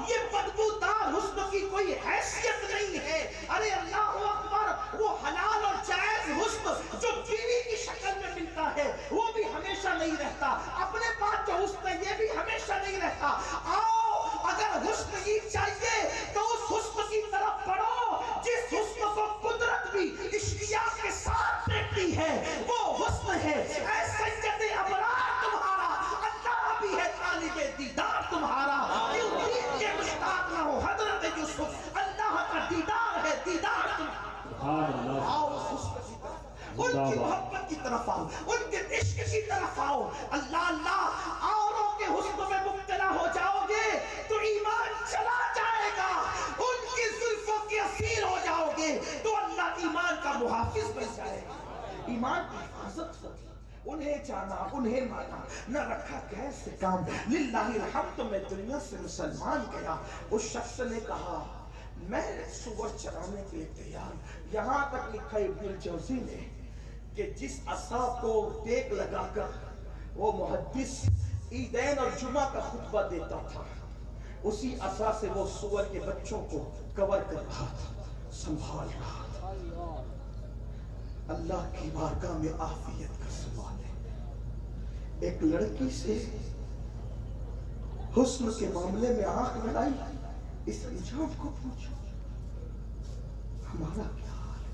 یہ بدبودار حسن کی کوئی حیثیت نہیں ہے۔ ارے اللہ اکبر، وہ حلال اور جائز حسن جو بیوی کی شکل میں ملتا ہے وہ بھی ہمیشہ نہیں رہتا، اپنے پاس جو حسن ہے یہ بھی ہمیشہ نہیں رہتا۔ آؤ اگر حسن ہی چاہیے تو اس حسن کی طرف بڑھو جس حسن کو قدرت بھی اشتیاق کے ساتھ دیکھتی ہے، وہ حسن ہے اے سید ابرار تمہارا، اللہ بھی ہے طالب دیدار تمہارا۔ کیوں دید کے مشتاق نہ ہو حضرت یوسف، اللہ کا دیدار ہے، دیدار تمہارا۔ آؤ اس حسن کی طرف، ان کی محبت کی طرف آؤ، ان کے عشق کی طرف آؤ۔ اللہ اوروں کے حسن میں مبتلا ہو جاؤ گے تو ایمان چلا جائے گا، ان کی زلفوں کے اسیر ہو جاؤ گے تو اللہ ایمان کا محافظ بن جائے گا۔ ایمان کی حفاظت ہوگی۔ انہیں جانا، انہیں مانا، نہ رکھا کیسے کام، للہ الحمد میں دنیا سے مسلمان گیا۔ اس شخص نے کہا میں سور چرانے کے لیے تیار۔ یہاں تک لکھا ابن الجوزی نے کہ جس عصا کو ٹیک لگا کر وہ محدث عیدین اور جمعہ کا خطبہ دیتا تھا، اسی عصا سے وہ سور کے بچوں کو کور کر رہا تھا، سنبھال رہا تھا۔ اللہ کی بارگاہ میں عافیت کا سوال ہے۔ ایک لڑکی سے حسن کے معاملے میں آنکھ لڑائی، اس انجام کو پوچھو ہمارا کیا حال ہے؟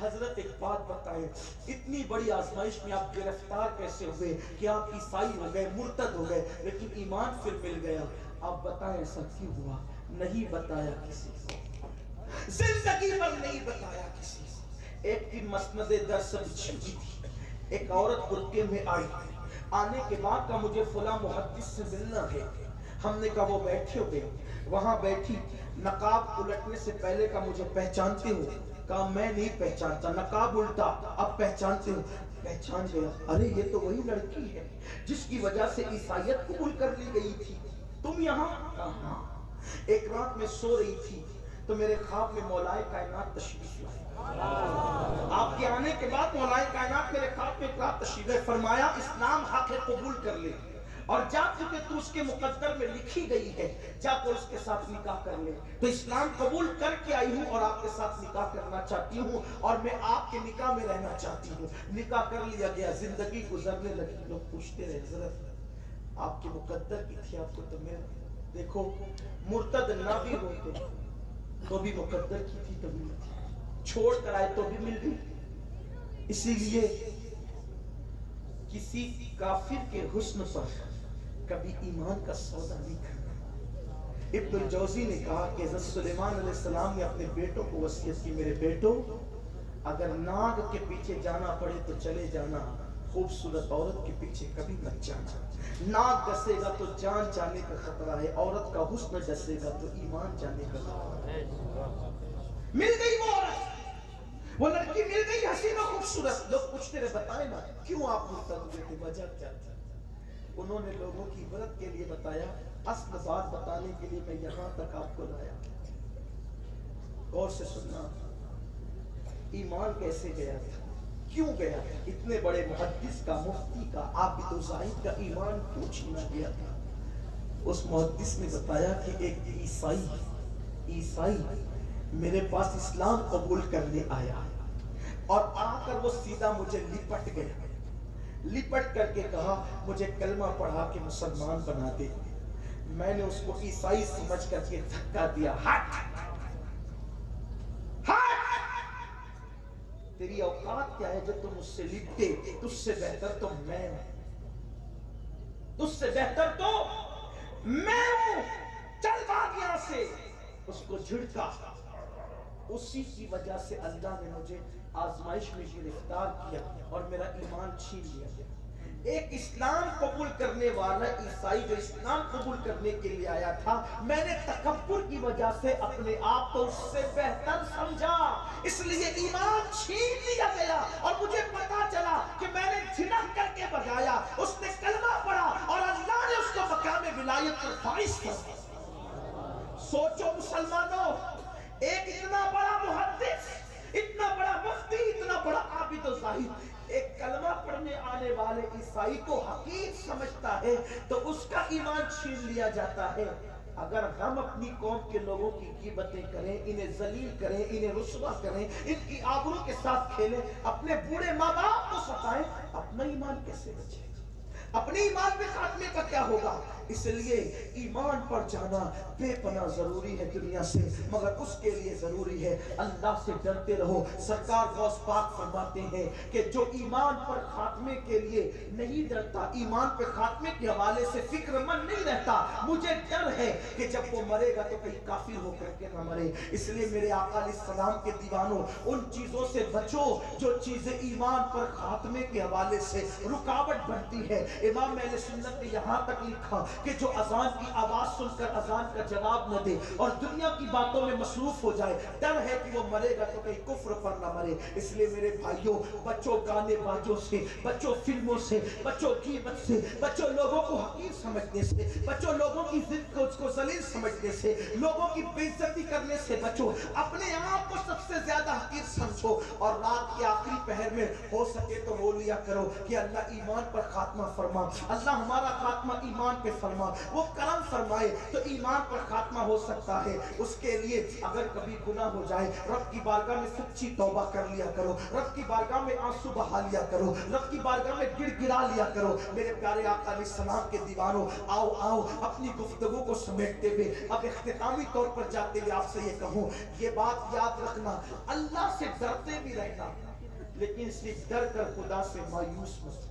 حضرت ایک بات بتائیں، اتنی بڑی آزمائش میں آپ گرفتار کیسے ہوئے کہ آپ عیسائی ہو گئے، مرتد ہو گئے، لیکن ایمان پھر مل گیا؟ آپ بتائیں ایسا کیوں ہوا؟ نہیں بتایا کسی کو، زندگی پر نہیں بتایا کسی کو۔ ایک دن مسند درس بچھی ہوئی تھی، ایک عورت برقعے میں آئی، آنے کے بعد کہا مجھے فلاں محدث سے ملنا ہے۔ ہم نے کہا وہ بیٹھے ہوئے، وہاں بیٹھی، نقاب الٹنے سے پہلے کہا مجھے پہچانتے ہو؟ کہا میں نہیں پہچانتا۔ نقاب الٹا، اب پہچانتے ہو؟ پہچان گیا۔ ارے یہ تو وہی لڑکی ہے جس کی وجہ سے عیسائیت قبول کر لی گئی تھی، تم یہاں؟ کہاں؟ ایک رات میں سو رہی تھی تو میرے خواب میں مولائے کائنات تشریف لائے۔ آپ کے آنے کے بعد مولائے کائنات میرے خواب میں تشریف لائے، فرمایا اسلام حق ہے، قبول کر لے، اور جا چکے تو اس کے مقدر میں لکھی گئی ہے، جا کر اس کے ساتھ نکاح کر لے۔ تو اسلام قبول کر کے آئی ہوں اور آپ کے ساتھ نکاح کرنا چاہتی ہوں، اور میں آپ کے نکاح میں رہنا چاہتی ہوں۔ نکاح کر لیا گیا، زندگی گزرنے لگی۔ لوگ پوچھتے رہے حضرت آپ کے مقدر کی تھی، آپ کو تو میں دیکھو مرتد نہ بھی ہوتے تو بھی مقدر کی تھی، تو بھی تھی، چھوڑ کر آئے تو بھی مل گئی۔ اسی لیے کسی کافر کے حسن پر کبھی ایمان کا سودا نہیں کرنا۔ ابن الجوزی نے کہا کہ حضرت سلیمان علیہ السلام نے اپنے بیٹوں کو وصیت کی، میرے بیٹوں اگر ناگ کے پیچھے جانا پڑے تو چلے جانا، خوبصورت عورت کے پیچھے کبھی مت جانا۔ ناگ ڈسے گا تو جان جانے کا خطرہ ہے، عورت کا حسن ڈسے گا تو ایمان جانے کا خطرہ ہے۔ مل گئی وہ عورت، وہ لڑکی مل گئی، حسین و خوبصورت۔ لوگ پوچھتے رہے بتائیں نا کیوں آپ مرتد ہوئے تھے، وجہ کیا تھی؟ انہوں نے لوگوں کی عبرت کے لیے بتایا، اصل بات بتانے کے لیے میں یہاں تک آپ کو لایا۔ غور سے سننا، ایمان کیسے گیا تھا، کیوں گیا؟ اتنے بڑے محدث کا، مفتی کا، عابد و زاہد کا ایمان کیوں چھینا گیا تھا؟ اس محدث نے بتایا کہ ایک عیسائی میرے پاس اسلام قبول کرنے آیا، اور آ کر وہ سیدھا مجھے لپٹ گیا، لپٹ کر کے کہا مجھے کلمہ پڑھا کے مسلمان بنا دے۔ میں نے اس کو عیسائی سمجھ کر کے دھکا دیا، ہٹ تیری اوقات کیا ہے جو تم اس سے لپٹے؟ تجھ سے بہتر تو میں ہوں، تجھ سے بہتر تو میں ہوں، چل بھاگ یہاں سے۔ اس کو جھڑکا، اسی کی وجہ سے اللہ نے مجھے آزمائش میں گرفتار کیا اور میرا ایمان چھین لیا گیا۔ ایک اسلام قبول کرنے والا عیسائی جو اسلام قبول کرنے کے لیے آیا تھا، میں نے تکبر کی وجہ سے اپنے آپ کو اس سے بہتر سمجھا، اس لیے ایمان چھین لیا گیا، اور مجھے پتا چلا کہ میں نے جھنک کر کے بجایا، اس نے کلمہ پڑھا اور اللہ نے اس کو مقام ولایت پر فائز کیا۔ سوچو مسلمانوں، ایک اتنا بڑا محدث، اتنا بڑا مفتی، اتنا بڑا عابد و زاہد ایک کلمہ پڑھنے آنے والے عیسائی کو حقیر سمجھتا ہے تو اس کا ایمان چھین لیا جاتا ہے۔ اگر ہم اپنی قوم کے لوگوں کی غیبتیں کریں، انہیں ذلیل کریں، انہیں رسوا کریں، ان کی آبرو کے ساتھ کھیلیں، اپنے بوڑھے ماں باپ کو ستائیں، اپنا ایمان کیسے بچے؟ اپنے ایمان پہ خاتمے کا کیا ہوگا؟ اس لیے ایمان پر جانا بے پناہ ضروری ہے دنیا سے، مگر اس کے لیے ضروری ہے اللہ سے ڈرتے رہو۔ سرکار غوث پاک فرماتے ہیں کہ جو ایمان پر خاتمے کے لیے نہیں ڈرتا، ایمان پہ خاتمے کے حوالے سے فکر مند نہیں رہتا، مجھے ڈر ہے کہ جب وہ مرے گا تو کہیں کافر ہو کر کے نہ مرے۔ اس لیے میرے آقا علیہ السلام کے دیوانوں، ان چیزوں سے بچو جو چیزیں ایمان پر خاتمے کے حوالے سے رکاوٹ بنتی ہے۔ امام اہل سنت نے یہاں تک لکھا کہ جو اذان کی آواز سن کر اذان کا جواب نہ دے اور دنیا کی باتوں میں مصروف ہو جائے، ڈر ہے کہ وہ مرے گا تو کہیں کفر پر نہ مرے۔ اس لیے میرے بھائیوں، بچوں گانے بازوں سے، بچوں فلموں سے، بچوں غیبت سے، بچوں لوگوں کو حقیر سمجھنے سے، بچوں لوگوں کی ضد کو ذلیل سمجھنے سے، لوگوں کی بے عزتی کرنے سے بچو، اپنے آپ کو سب سے زیادہ حقیر سمجھو، اور رات کے آخری پہر میں ہو سکے تو رو لیا کرو کہ اللہ ایمان پر خاتمہ فرما، اللہ ہمارا خاتمہ ایمان پہ فرما۔ فرما، وہ کرم فرمائے تو ایمان پر خاتمہ ہو سکتا ہے۔ اس کے لیے اگر کبھی گناہ ہو جائے رب کی بارگاہ میں سچی توبہ کر لیا کرو، رب کی بارگاہ میں آنسو بہا لیا کرو، رب کی بارگاہ میں گڑ گڑا لیا کرو۔ میرے پیارے آقا علیہ السلام کے دیوانوں، آؤ آؤ اپنی گفتگو کو سمیٹتے ہوئے اب اختتامی طور پر جاتے ہوئے آپ سے یہ کہوں، یہ بات یاد رکھنا، اللہ سے ڈرتے بھی رہنا لیکن صرف ڈر کر خدا سے مایوس مت،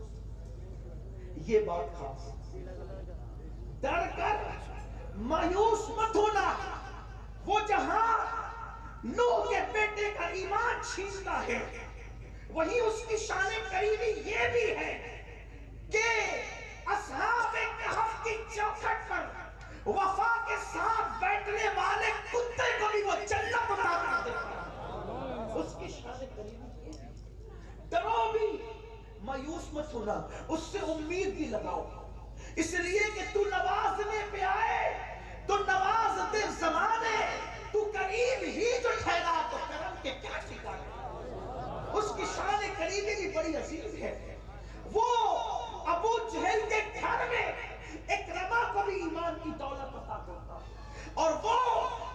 یہ بات خاص، ڈر کر مایوس مت ہونا۔ وہ جہاں نوح کے بیٹے کا ایمان چھینتا ہے وہی اس کی شان کریمی یہ بھی ہے کہ اصحاب کہف کی چوکھٹ پر وفا کے ساتھ بیٹھنے والے کتے کو بھی وہ جنت عطا کر دیتا ہے۔ اس کی شان کریمی یہ ہے۔ ڈرو بھی، مایوس مت ہونا، اس سے امید بھی لگاؤ، اس لیے کہ تو نوازنے پہ آئے تو نواز دے زمانے، تو کریم ہی جو ٹھہرا تو کرم کے کیا ٹھکانے۔ اس کی شان کریمی بھی بڑی عظیم ہے۔ وہ ابو جہل کے گھر میں اکرمہ کو بھی ایمان کی دولت عطا کرتا ہے، اور وہ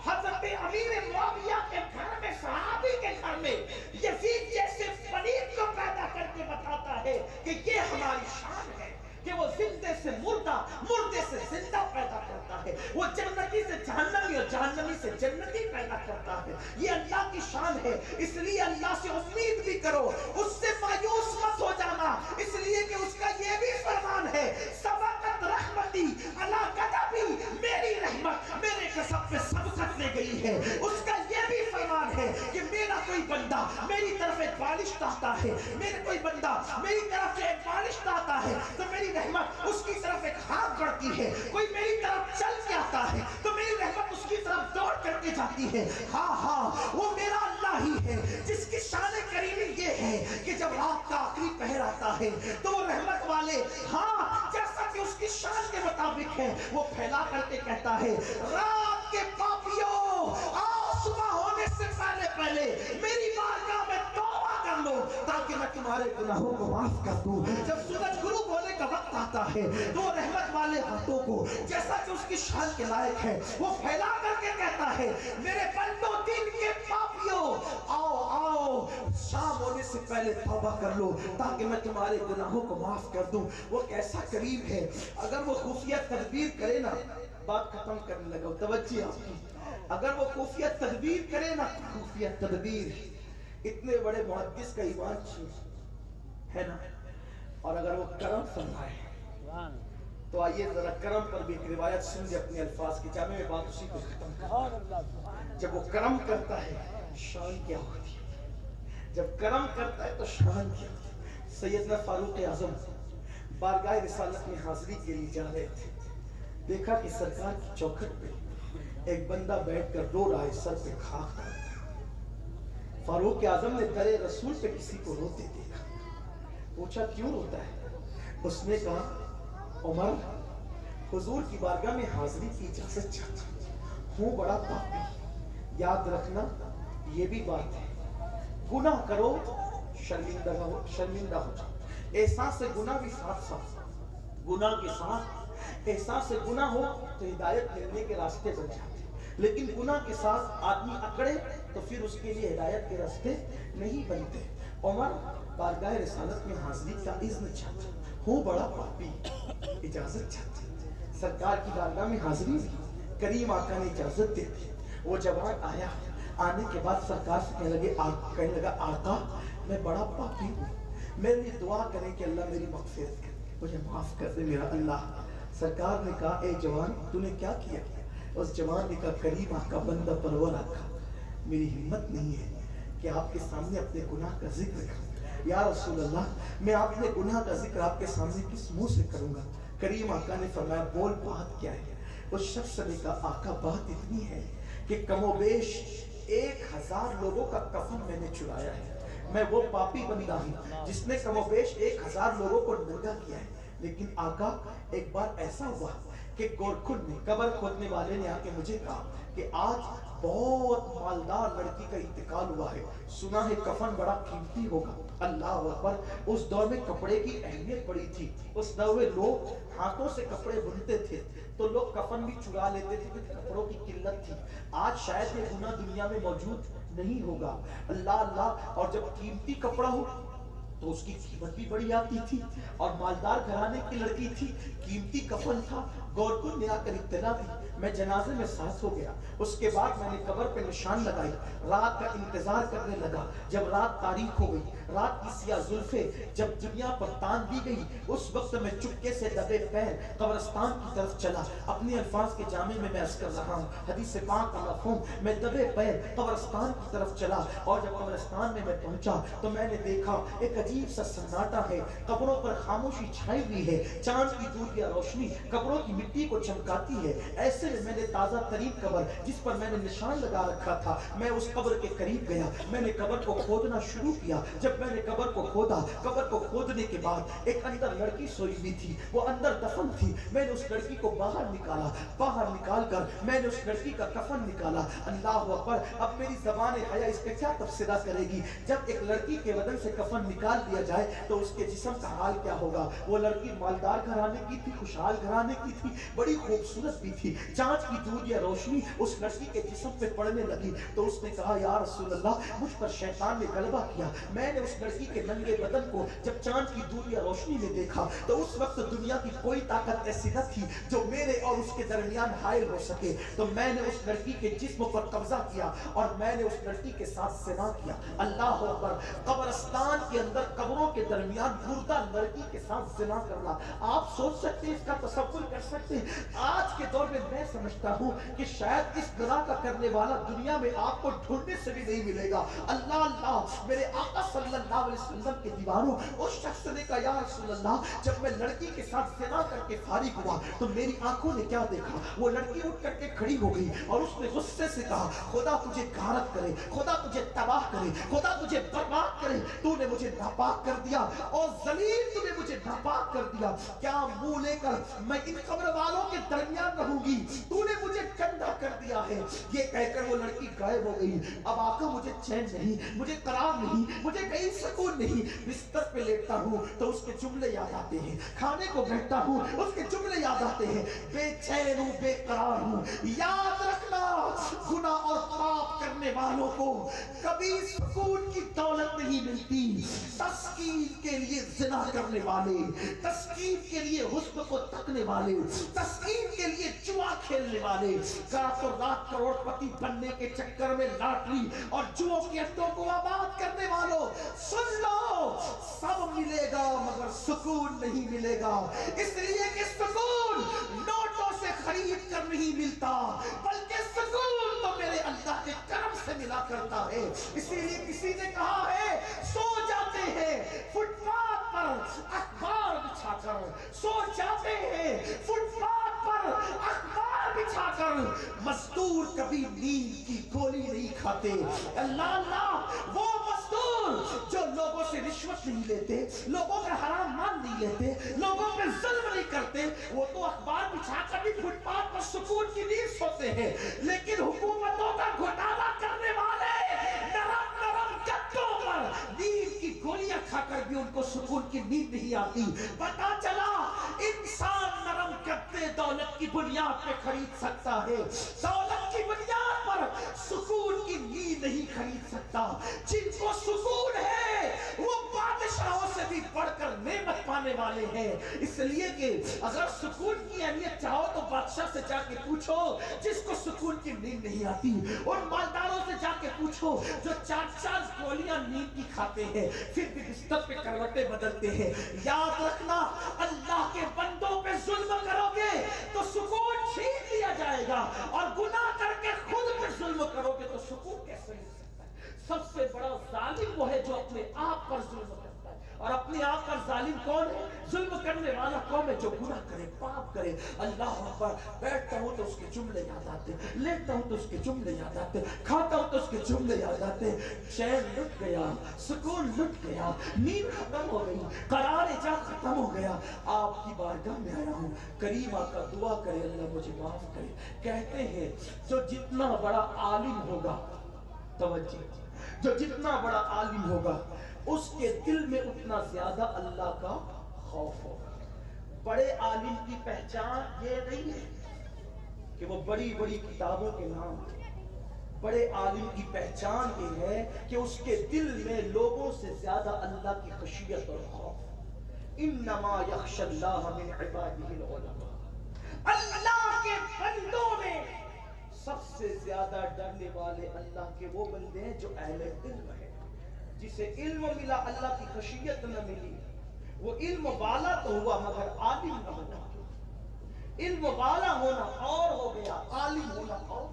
حضرت امیر معاویہ کے گھر میں، صحابی کے گھر میں یزید جیسے پلید کو پیدا کر کے بتاتا ہے کہ یہ ہماری شان ہے کہ وہ زندے سے مردہ، مردے سے زندہ پیدا کرتا ہے، وہ جنتی سے جہنمی اور جہنمی سے جنتی پیدا کرتا ہے۔ یہ اللہ کی شان ہے، اس لیے اللہ سے امید بھی کرو، اس سے مایوس مت ہو جانا، اس لیے کہ اس کا یہ بھی فرمان ہے، سبقت رحمتی علی غضبی، میری رحمت میرے غضب پہ سبقت لے گئی ہے۔ اس کا یہ بھی فرمان ہے کہ میرا کوئی بندہ میری طرف ایک بالش چاہتا ہے، میرے کوئی بندہ میری طرف سے ایک بالش چاہتا ہے تو میری رحمت اس کی طرف ایک ہاتھ بڑھتی ہے، کوئی میری طرف چل کے آتا ہے تو میری رحمت اس کی طرف دوڑ کر کے جاتی ہے۔ ہاں ہاں، وہ میرا اللہ ہی ہے جس کی شان کریمی یہ ہے کہ جب رات کا آخری پہر آتا ہے تو وہ رحمت والے، ہاں جیسا کہ اس کی شان کے مطابق ہے، وہ پھیلا کر کے کہتا ہے، رات کے پاپیوں آؤ صبح ہونے سے پہلے پہلے میری بارگاہ میں توبہ کر لو تاکہ میں تمہارے گناہوں کو معاف کر دوں۔ جب سورج غروب ہونے کا وقت آتا ہے تو وہ رحمت والے ہاتھوں کو جیسا کہ اس کی شان کے لائق ہے وہ پھیلا کر کے کہتا ہے، میرے بندوں دین کے پاپیوں آؤ آؤ شام ہونے سے پہلے توبہ کر لو تاکہ میں تمہارے گناہوں کو معاف کر دوں۔ وہ کیسا قریب ہے، اگر وہ خفیہ تدبیر کرے نا، بات ختم کرنے لگا، توجہ آپ کی، اگر وہ خفیہ تدبیر کرے نا، خفیہ تدبیر، اتنے بڑے محدث کا ایمان ہے نا، اور اگر وہ کرم فرمائے تو آئیے ذرا کرم پر بھی ایک روایت سن اپنے الفاظ کی، جامع میں بات اسی کو ختم کرتا ہے۔ جب وہ کرم کرتا ہے شان کیا ہوتی ہے، جب کرم کرتا ہے تو شان کیا ہوتی ہے۔ سیدنا فاروق اعظم بارگاہ رسالت میں حاضری کے لیے جا رہے تھے، دیکھا کہ سرکار کی چوکھٹ پہ ایک بندہ بیٹھ کر رو رہا ہے، سر پہ خاک ڈالتا ہے۔ فاروق اعظم نے در رسول پہ کسی کو روتے دیکھا، پوچھا کیوں روتا ہے؟ اس نے کہا عمر حضور کی بارگاہ میں حاضری کی اجازت چاہتا ہوں، بڑا پاپی، یاد رکھنا یہ بھی بات ہے، گناہ کرو شرمندہ ہو جاؤ، احساس سے گناہ بھی ساتھ ساتھ، گناہ کے ساتھ احساس سے گناہ ہو تو ہدایت ملنے کے راستے بن جاتے، لیکن گناہ کے ساتھ آدمی اکڑے تو پھر اس کے لیے ہدایت کے راستے نہیں بنتے۔ عمر بارگاہ رسالت میں حاضری کا اذن چاہتا ہوں، بڑا پاپی، اجازت چاہتا، سرکار کی بارگاہ میں حاضری ہوئی، کریم آقا نے اجازت دے دی۔ وہ جوان آیا، آنے کے بعد سرکار سے کہنے لگا آقا میں بڑا پاپی ہوں، میرے لیے دعا کریں کہ اللہ میری مغفرت کرے، مجھے معاف کر دے میرا اللہ۔ سرکار نے کہا اے جوان تو نے کیا کیا؟ اس جوان نے کہا کریم آقا بندہ پرور آقا، میری ہمت نہیں ہے کہ آپ کے سامنے اپنے گناہ کا ذکر کروں، یا رسول اللہ میں آپ نے گناہ کا ذکر آپ کے سامنے کس منہ سے کروں گا؟ کریم آقا نے فرمایا بول بات کیا ہے؟ اس شخص نے کہا آقا بات اتنی ہے کہ کم و بیش 1000 لوگوں کا کفن میں نے چرایا ہے، میں وہ پاپی بندہ ہوں جس نے کم و بیش 1000 لوگوں کو ننگا کیا ہے، لیکن آقا ایک بار ایسا ہوا کہ گورکھن نے قبر کھودنے والے نے آ کے مجھے کہا کہ آج بہت مالدار لڑکی کا انتقال ہوا ہے، سنا ہے کفن بڑا قیمتی ہوگا۔ اللہ اکبر! اس دور میں کپڑے کی اہمیت بڑی تھی، اس دور میں لوگ ہاتھوں سے کپڑے بنتے تھے تو لوگ کفن بھی چرا لیتے تھے کیونکہ کپڑوں کی قلت تھی۔ آج شاید یہ گناہ دنیا میں موجود نہیں ہوگا۔ اللہ اللہ! اور جب قیمتی کپڑا ہو تو اس کی قیمت بھی بڑی آتی تھی، اور مالدار گھرانے کی لڑکی تھی، قیمتی کفن تھا۔ گورکھن نے آ کر اطلاع دی، میں جنازے میں ساتھ ہو گیا۔ اس کے بعد میں نے قبر پہ نشان لگائی، رات کا انتظار کرنے لگا۔ جب رات تاریک ہو گئی، رات کی سیاہ زلفیں جب دنیا پر تان دی گئی، اس وقت میں چپکے سے دبے پیر قبرستان کی طرف چلا۔ اپنے الفاظ کے جامع میں عرض کر رہا ہوں، حدیث پاک کا مفہوم، میں دبے پیر قبرستان کی طرف چلا، اور جب قبرستان میں پہنچا تو میں نے دیکھا ایک عجیب سا سناٹا ہے، قبروں پر خاموشی چھائی ہوئی ہے، چاند کی دور یا روشنی قبروں کی مٹی کو چمکاتی ہے۔ ایسے میں نے تازہ ترین قبر جس پر میں نے نشان لگا رکھا تھا، میں اس قبر کے قریب گیا، میں نے قبر کو کھودنا شروع کیا۔ جب میں نے قبر کو کھودا، قبر کو کھودنے کے بعد ایک اندر لڑکی سوئی ہوئی تھی، وہ اندر دفن تھی۔ میں نے اس لڑکی کو باہر نکالا، باہر نکال کر میں نے اس لڑکی کا کفن نکالا۔ اللہ اکبر! اب میری زبان حیا اس کا کیا تبصرہ کرے گی؟ جب ایک لڑکی کے بدن سے کفن نکال دیا جائے تو اس کے جسم کا حال کیا ہوگا؟ وہ لڑکی مالدار گھرانے کی تھی، خوشحال گھرانے کی تھی، بڑی خوبصورت بھی تھی۔ چاند کی دور یا روشنی اس لڑکی کے جسم پہ پڑنے لگی تو اس نے کہا، یا رسول اللہ، مجھ پر شیطان نے غلبہ کیا۔ میں نے اس لڑکی کے ننگے بدن کو جب چاند کی دور یا روشنی میں دیکھا تو اس وقت دنیا کی کوئی طاقت ایسی نہ تھی جو میرے اور اس کے درمیان حائل ہو سکے۔ تو میں نے اس لڑکی کے جسم پر قبضہ کیا اور میں نے اس لڑکی کے ساتھ زنا کیا۔ اللہ اکبر! قبرستان کے اندر قبروں کے درمیان مردہ لڑکی کے ساتھ زنا کرنا، آپ سوچ سکتے ہیں، اس کا تصور کر سکتے ہیں؟ آج کے دور میں میں سمجھتا ہوں کہ شاید اس گناہ کا کرنے والا دنیا میں آپ کو ڈھونڈنے سے بھی نہیں ملے گا۔ اللہ اللہ! میرے آقا صلی اللہ علیہ وسلم کے دیوانوں، اس شخص نے کہا، یا رسول اللہ، جب میں لڑکی کے ساتھ زنا کر کے فارغ ہوا تو میری آنکھوں نے کیا دیکھا؟ وہ لڑکی اٹھ کر کے کھڑی ہو گئی اور اس نے غصے سے کہا، خدا تجھے غارت کرے، خدا تجھے تباہ کرے، خدا تجھے برباد کرے، تو نے مجھے ناپاک کر دیا اور ذلیل تو نے مجھے ناپاک کر دیا۔ کیا منہ لے کر میں ان قبر والوں کے درمیان رہوں گی؟ تو نے مجھے گندا کر دیا ہے۔ یہ کہہ کر وہ لڑکی غائب ہو گئی۔ اب آقا مجھے چین نہیں، مجھے قرار نہیں، مجھے کہیں سکون نہیں۔ بستر پہ لیٹتا ہوں تو اس کے جملے یاد آتے ہیں، کھانے کو بیٹھتا ہوں اس کے جملے یاد آتے ہیں، بے چین ہوں، بے قرار ہوں۔ یاد رکھنا، گناہ اور پاپ کرنے والوں کو کبھی سکون کی دولت نہیں ملتی۔ تسکین کے لیے زنا کرنے والے، تسکین کے لیے حسن کو تکنے والے، تسکین کے لیے جوا کھیلنے والے، رات اور رات کروڑ پتی بننے کے چکر میں لاٹری اور جوؤں کے اڈوں کو آباد کرنے والوں، سن لو، سب ملے گا مگر سکون نہیں ملے گا۔ اس لیے کہ سکون نوٹوں سے خرید کر نہیں ملتا، بلکہ سکون تو میرے اللہ کے کرم سے ملا کرتا ہے۔ اسی لیے کسی نے کہا ہے، سو جاتے ہیں فٹ پاتھ پر اخبار بچھا کر، سو جاتے ہیں فٹ پاتھ پر اخبار بچھا کر، مزدور کبھی نیند کی گولی نہیں کھاتے۔ اللہ اللہ! وہ مزدور جو لوگوں سے رشوت نہیں لیتے، لوگوں کا حرام مال نہیں لیتے، لوگوں پہ ظلم نہیں کرتے، وہ تو اخبار بچھا کر بھی فٹ پاتھ پر سکون کی نیند سوتے ہیں۔ لیکن حکومتوں کا گھوٹالا کرنے والے نرم نرم گدوں پر نیند کی گولیاں کھا کر بھی ان کو سکون کی نیند نہیں آتی۔ پتا چلا انسان نرم گدے دولت کی بنیاد پہ خرید سکتا ہے، دولت کی بنیاد پر سکون کی نیند نہیں خرید سکتا۔ جن کو سکون ہے وہ بادشاہوں سے بھی بڑھ کر نعمت پانے والے ہیں۔ اس لیے کہ اگر سکون کی اہمیت چاہو تو بادشاہ سے جا کے پوچھو جس کو سکون کی نیند نہیں آتی، ان مالداروں سے جا کے پوچھو جو 4 گولیاں نیند کی کھاتے ہیں پھر بھی بستر پہ کروٹیں بدلتے ہیں۔ یاد رکھنا، اللہ کے بندوں پہ ظلم کرو گے تو سکون چھین لیا جائے گا، اور گناہ کر کے خود پہ ظلم کرو گے تو سکون کیسے مل سکتا ہے؟ سب سے بڑا ظالم وہ ہے جو اپنے آپ پر ظلم کرتا ہے، اور اپنے آپ پر ظالم کون ہے؟ ظلم کرنے والا حلقوں میں جو گناہ کرے پاپ کرے اللہ اکبر، بیٹھتا ہوں تو اس کے جملے یاد آتے، لیٹتا ہوں تو اس کے جملے یاد آتے، کھاتا ہوں تو اس کے جملے یاد آتے، چین لٹ گیا، سکون لٹ گیا، نیند ختم ہو گئی، قرار جا ختم ہو گیا، آپ کی بارگاہ میں آیا ہوں، کریم آقا دعا کرے اللہ مجھے معاف کرے۔ کہتے ہیں جو جتنا بڑا عالم ہوگا، توجہ، جو جتنا بڑا عالم ہوگا اس کے دل میں اتنا زیادہ اللہ کا خوف ہوگا۔ بڑے عالم کی پہچان یہ نہیں ہے کہ وہ بڑی بڑی کتابوں کے نام، بڑے عالم کی پہچان یہ ہے کہ اس کے دل میں لوگوں سے زیادہ اللہ کی خشیت اور خوف۔ انما یخشی اللہ من عبادہ العلماء، اللہ کے بندوں میں سب سے زیادہ ڈرنے والے اللہ کے وہ بندے ہیں جو اہل علم ہیں، جسے علم ملا اللہ کی خشیت نہ ملی، وہ علم والا تو ہوا مگر عالم نہ ہوا۔ علم والا ہونا اور ہو گیا، عالم ہونا اور۔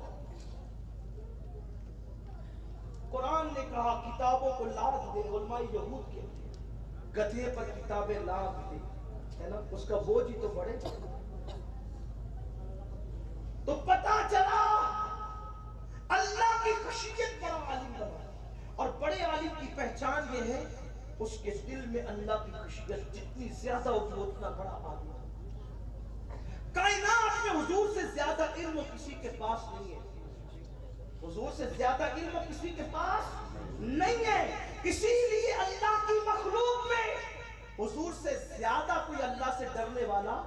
قرآن نے کہا کتابوں کو لاد دے، علماء یہود کے گدھے پر کتابیں لاد دے، ہے نا، اس کا بوجھ ہی تو بڑے۔ تو پتا چلا اللہ کی خشیت بڑا عالم بنا، اور بڑے عالم کی پہچان یہ ہے اس کے دل میں اللہ کی خشیت جتنی زیادہ ہوگی اتنا بڑا عالم۔ کائنات میں حضور سے زیادہ علم کسی کے پاس نہیں ہے، حضور سے زیادہ علم کسی کے پاس نہیں ہے، اسی لیے اللہ کی مخلوق میں حضور سے زیادہ کوئی اللہ سے ڈرنے والا،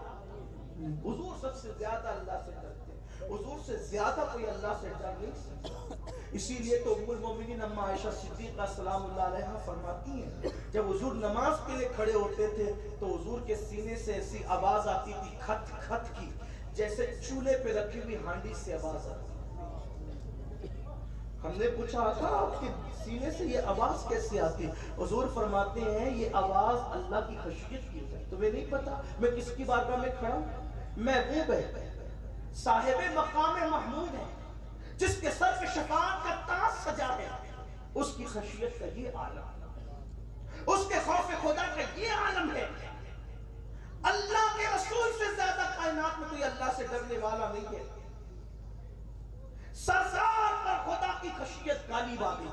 حضور سب سے زیادہ اللہ سے ڈرتے، حضور سے زیادہ کوئی اللہ سے ڈر نہیں سکتا۔ اسی لیے تو ام المومنین اما عائشہ صدیقہ سلام اللہ علیہا فرماتی ہیں جب حضور نماز کے لیے کھڑے ہوتے تھے تو حضور کے سینے سے ایسی آواز آتی تھی کھت کھت کی، جیسے چولہے پہ رکھی ہوئی ہانڈی سے آواز آتی۔ ہم نے پوچھا تھا آپ کے سینے سے یہ آواز کیسے آتی؟ حضور فرماتے ہیں یہ آواز اللہ کی خشیت کی ہے۔ تمہیں نہیں پتا میں کس کی بارگاہ میں کھڑا ہوں؟ محبوب ہے، صاحب مقام محمود ہے، جس کے سر پہ شفاعت کا تاج سجا ہے، اس کی خشیت کا یہ عالم، اس کے خوف خدا کا یہ عالم ہے۔ اللہ کے رسول سے زیادہ کائنات میں کوئی اللہ سے ڈرنے والا نہیں ہے۔ سرزار پر خدا کی خشیت غالب آ گئی۔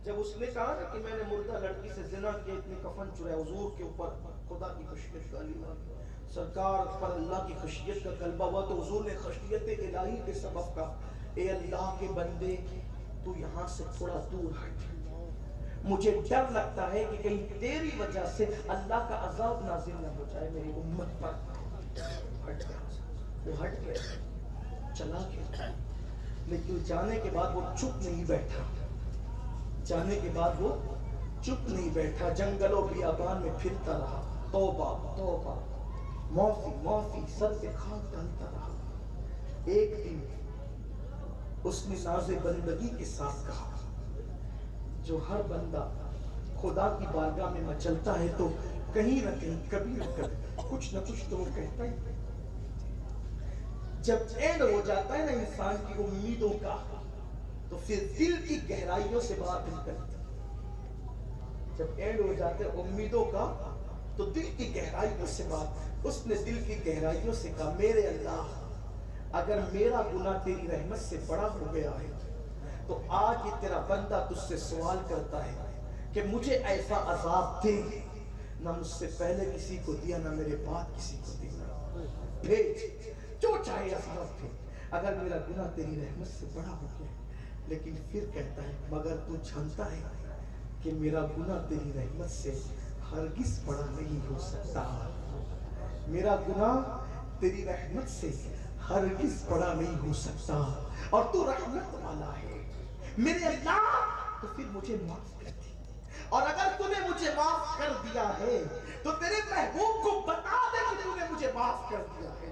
جب اس نے کہا کہ میں نے مردہ لڑکی سے زنا کیا، اتنے کفن چرائے، حضور کے اوپر خدا کی خشیت غالب آ گئی۔ سرکار پر اللہ کی خشیت کا غلبہ ہوا تو حضور نے خشیت الہی کے سبب کہا اے اللہ کے بندے تو یہاں سے تھوڑا دور ہٹ، مجھے ڈر لگتا ہے کہ کہیں تیری وجہ سے اللہ کا عذاب نازل نہ ہو جائے میری امت پر۔ ہٹ گیا، وہ ہٹ گیا، چلا گیا، لیکن جانے کے بعد وہ چپ نہیں بیٹھا، جانے کے بعد وہ چپ نہیں بیٹھا، جنگلوں بیابان میں پھرتا رہا، توبہ توبہ، معافی معافی، سر پہ خاک ڈالتا رہا۔ ایک دن اس نے ناز بندگی کے ساتھ کہا جو ہر بندہ خدا کی بارگاہ میں مچلتا ہے تو کہیں نہ کہیں کبھی نہ کبھی کچھ نہ کچھ تو وہ کہتا ہے۔ جب اینڈ ہو جاتا ہے نا انسان کی امیدوں کا تو پھر دل کی گہرائیوں سے بات نکلتی۔ جب اینڈ ہو جاتے ہیں امیدوں کا تو دل کی گہرائیوں سے بات، اس نے دل کی گہرائیوں سے کہا میرے اللہ اگر میرا گناہ تیری رحمت سے بڑا ہو گیا ہے تو آج یہ تیرا بندہ تجھ سے سوال کرتا ہے کہ مجھے ایسا عذاب دے نہ مجھ سے پہلے کسی کو دیا نہ میرے بعد کسی کو دیا، بھیج جو چاہے عذاب دے اگر میرا گناہ تیری رحمت سے بڑا ہو گیا۔ لیکن پھر کہتا ہے مگر تو جانتا ہے کہ میرا گناہ تیری رحمت سے ہرگز بڑا نہیں ہو سکتا، میرا گناہ تیری رحمت سے ہرگز بڑا نہیں ہو سکتا، اور تو رحمت والا ہے میرے اللہ، تو پھر مجھے معاف کر دی، اور اگر تو نے مجھے معاف کر دیا ہے تو تیرے محبوب کو بتا دے کہ تو نے مجھے معاف کر دیا ہے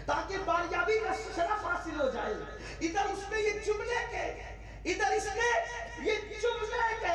تاکہ باریابی کا شرف حاصل ہو جائے۔ ادھر اس نے یہ جملے کے، ادھر اس نے یہ جملے کے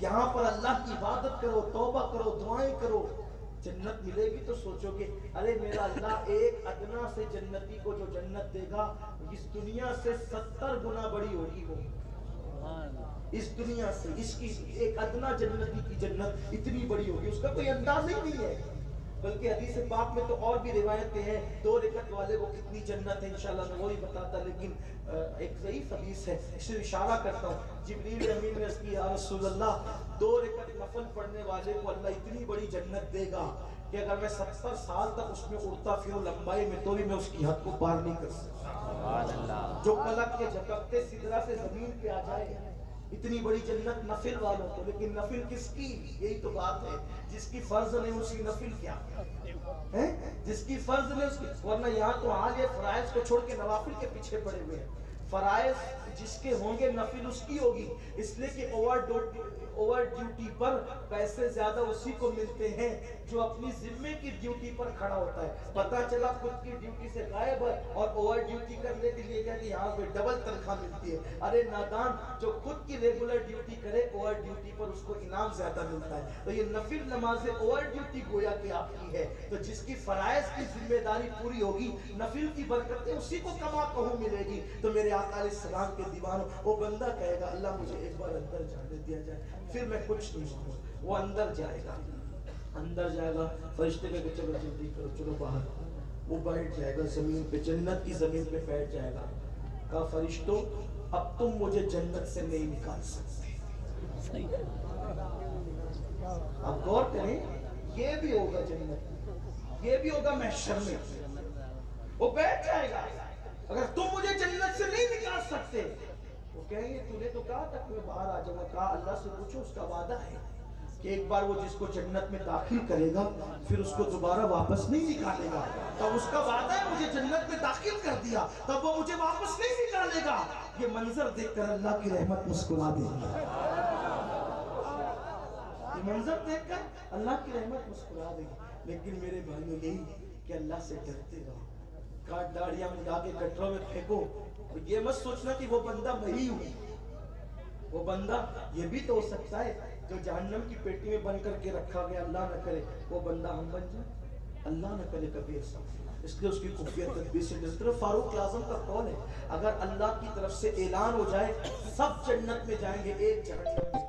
یہاں پر اللہ کی عبادت کرو، توبہ کرو، دعائیں کرو، جنت ملے گی تو سوچو گے ارے میرا اللہ ایک ادنا سے جنتی کو جو جنت دے گا اس دنیا سے 70 گنا بڑی ہوگی وہ، اس دنیا سے اس کی ایک ادنا جنتی کی جنت اتنی بڑی ہوگی، اس کا کوئی انداز ہی نہیں ہے۔ بلکہ حدیث پاک میں تو اور بھی روایتیں ہیں، 2 رکعت والے کو کتنی جنت ہے انشاءاللہ میں وہی بتاتا، لیکن ایک ضعیف حدیث ہے، اس سے اشارہ کرتا ہوں۔ جبریل امین نے عرض کی یا رسول اللہ 2 رکعت نفل پڑھنے والے کو اللہ اتنی بڑی جنت دے گا کہ اگر میں 70 سال تک اس میں اڑتا پھروں لمبائی میں تو بھی میں اس کی حد کو پار نہیں کر سکتا۔ جو پلک کے جھپکتے سدرہ سے زمین پہ آ جائے، اتنی بڑی جنت نفل والوں کو، لیکن نفل کس کی؟ یہی تو بات ہے، جس کی فرض نہیں اس کی نفل کیا ہے؟ جس کی فرض نہیں اس کی، ورنہ یہاں تو حال یہ فرائض کو چھوڑ کے نوافل کے پیچھے پڑے ہوئے ہیں۔ فرائض جس کے ہوں گے نفل اس کی ہوگی، اس لیے کہ اوور ڈیوٹی پر پیسے زیادہ اسی کو ملتے ہیں جو اپنی ذمے کی ڈیوٹی پر کھڑا ہوتا ہے۔ پتہ چلا خود کی ڈیوٹی سے غائب ہے اور اوور ڈیوٹی کرنے کے لیے کیا کہ یہاں پہ ڈبل تنخواہ ملتی ہے۔ ارے نادان، جو خود کی ریگولر ڈیوٹی کرے اوور ڈیوٹی پر اس کو انعام زیادہ ملتا ہے۔ تو یہ نفل نمازیں اوور ڈیوٹی گویا کہ آپ کی ہے، تو جس کی فرائض کی ذمہ داری پوری ہوگی نفل کی برکتیں اسی کو کما کہوں ملے گی۔ تو میرے آقا علیہ السلام کے دیوانوں، وہ بندہ کہے گا اللہ مجھے ایک بار اندر جانے دیا جائے، پھر میں کچھ نہیں مانگوں۔ وہ اندر جائے گا، اندر جائے گا، فرشتے کہے گا چلو جلدی کرو چلو باہر، وہ بیٹھ جائے گا زمین پہ، جنت کی زمین پہ بیٹھ جائے گا۔ کہا فرشتوں اب تم مجھے جنت سے نہیں نکال سکتے۔ اب غور کریں، یہ بھی ہوگا جنت، یہ بھی ہوگا محشر میں، وہ بیٹھ جائے گا۔ اگر تم مجھے جنت سے نہیں نکال سکتے، وہ کہیں گے تو نے تو کہا تھا کہ میں باہر آ جاؤں گا۔ کہا اللہ سے پوچھو، اس کا وعدہ ہے کہ ایک بار وہ جس کو جنت میں داخل کرے گا پھر اس کو دوبارہ واپس نہیں نکالے گا۔ تب اس کا وعدہ ہے مجھے جنت میں داخل کر دیا تب وہ مجھے واپس نہیں نکالے گا۔ یہ منظر دیکھ کر اللہ کی رحمت مسکرا دے گی، یہ منظر دیکھ کر اللہ کی رحمت مسکرا دے گی۔ لیکن میرے بھائیوں یہی کہ اللہ سے ڈرتے رہو، کاٹ داڑیاں ملا کے کٹروں میں پھینکو، یہ مت سوچنا کہ وہ بندہ میں ہی ہوں۔ وہ بندہ یہ بھی تو ہو سکتا ہے جو جہنم کی پیٹی میں بن کر کے رکھا گیا، اللہ نہ کرے وہ بندہ ہم بن جائے، اللہ نہ کرے کبھی ایسا۔ اس لیے اس کی خفیہ تدبیر سے ڈرتے رہو۔ فاروق اعظم کا قول ہے اگر اللہ کی طرف سے اعلان ہو جائے سب جنت میں جائیں گے ایک جہنم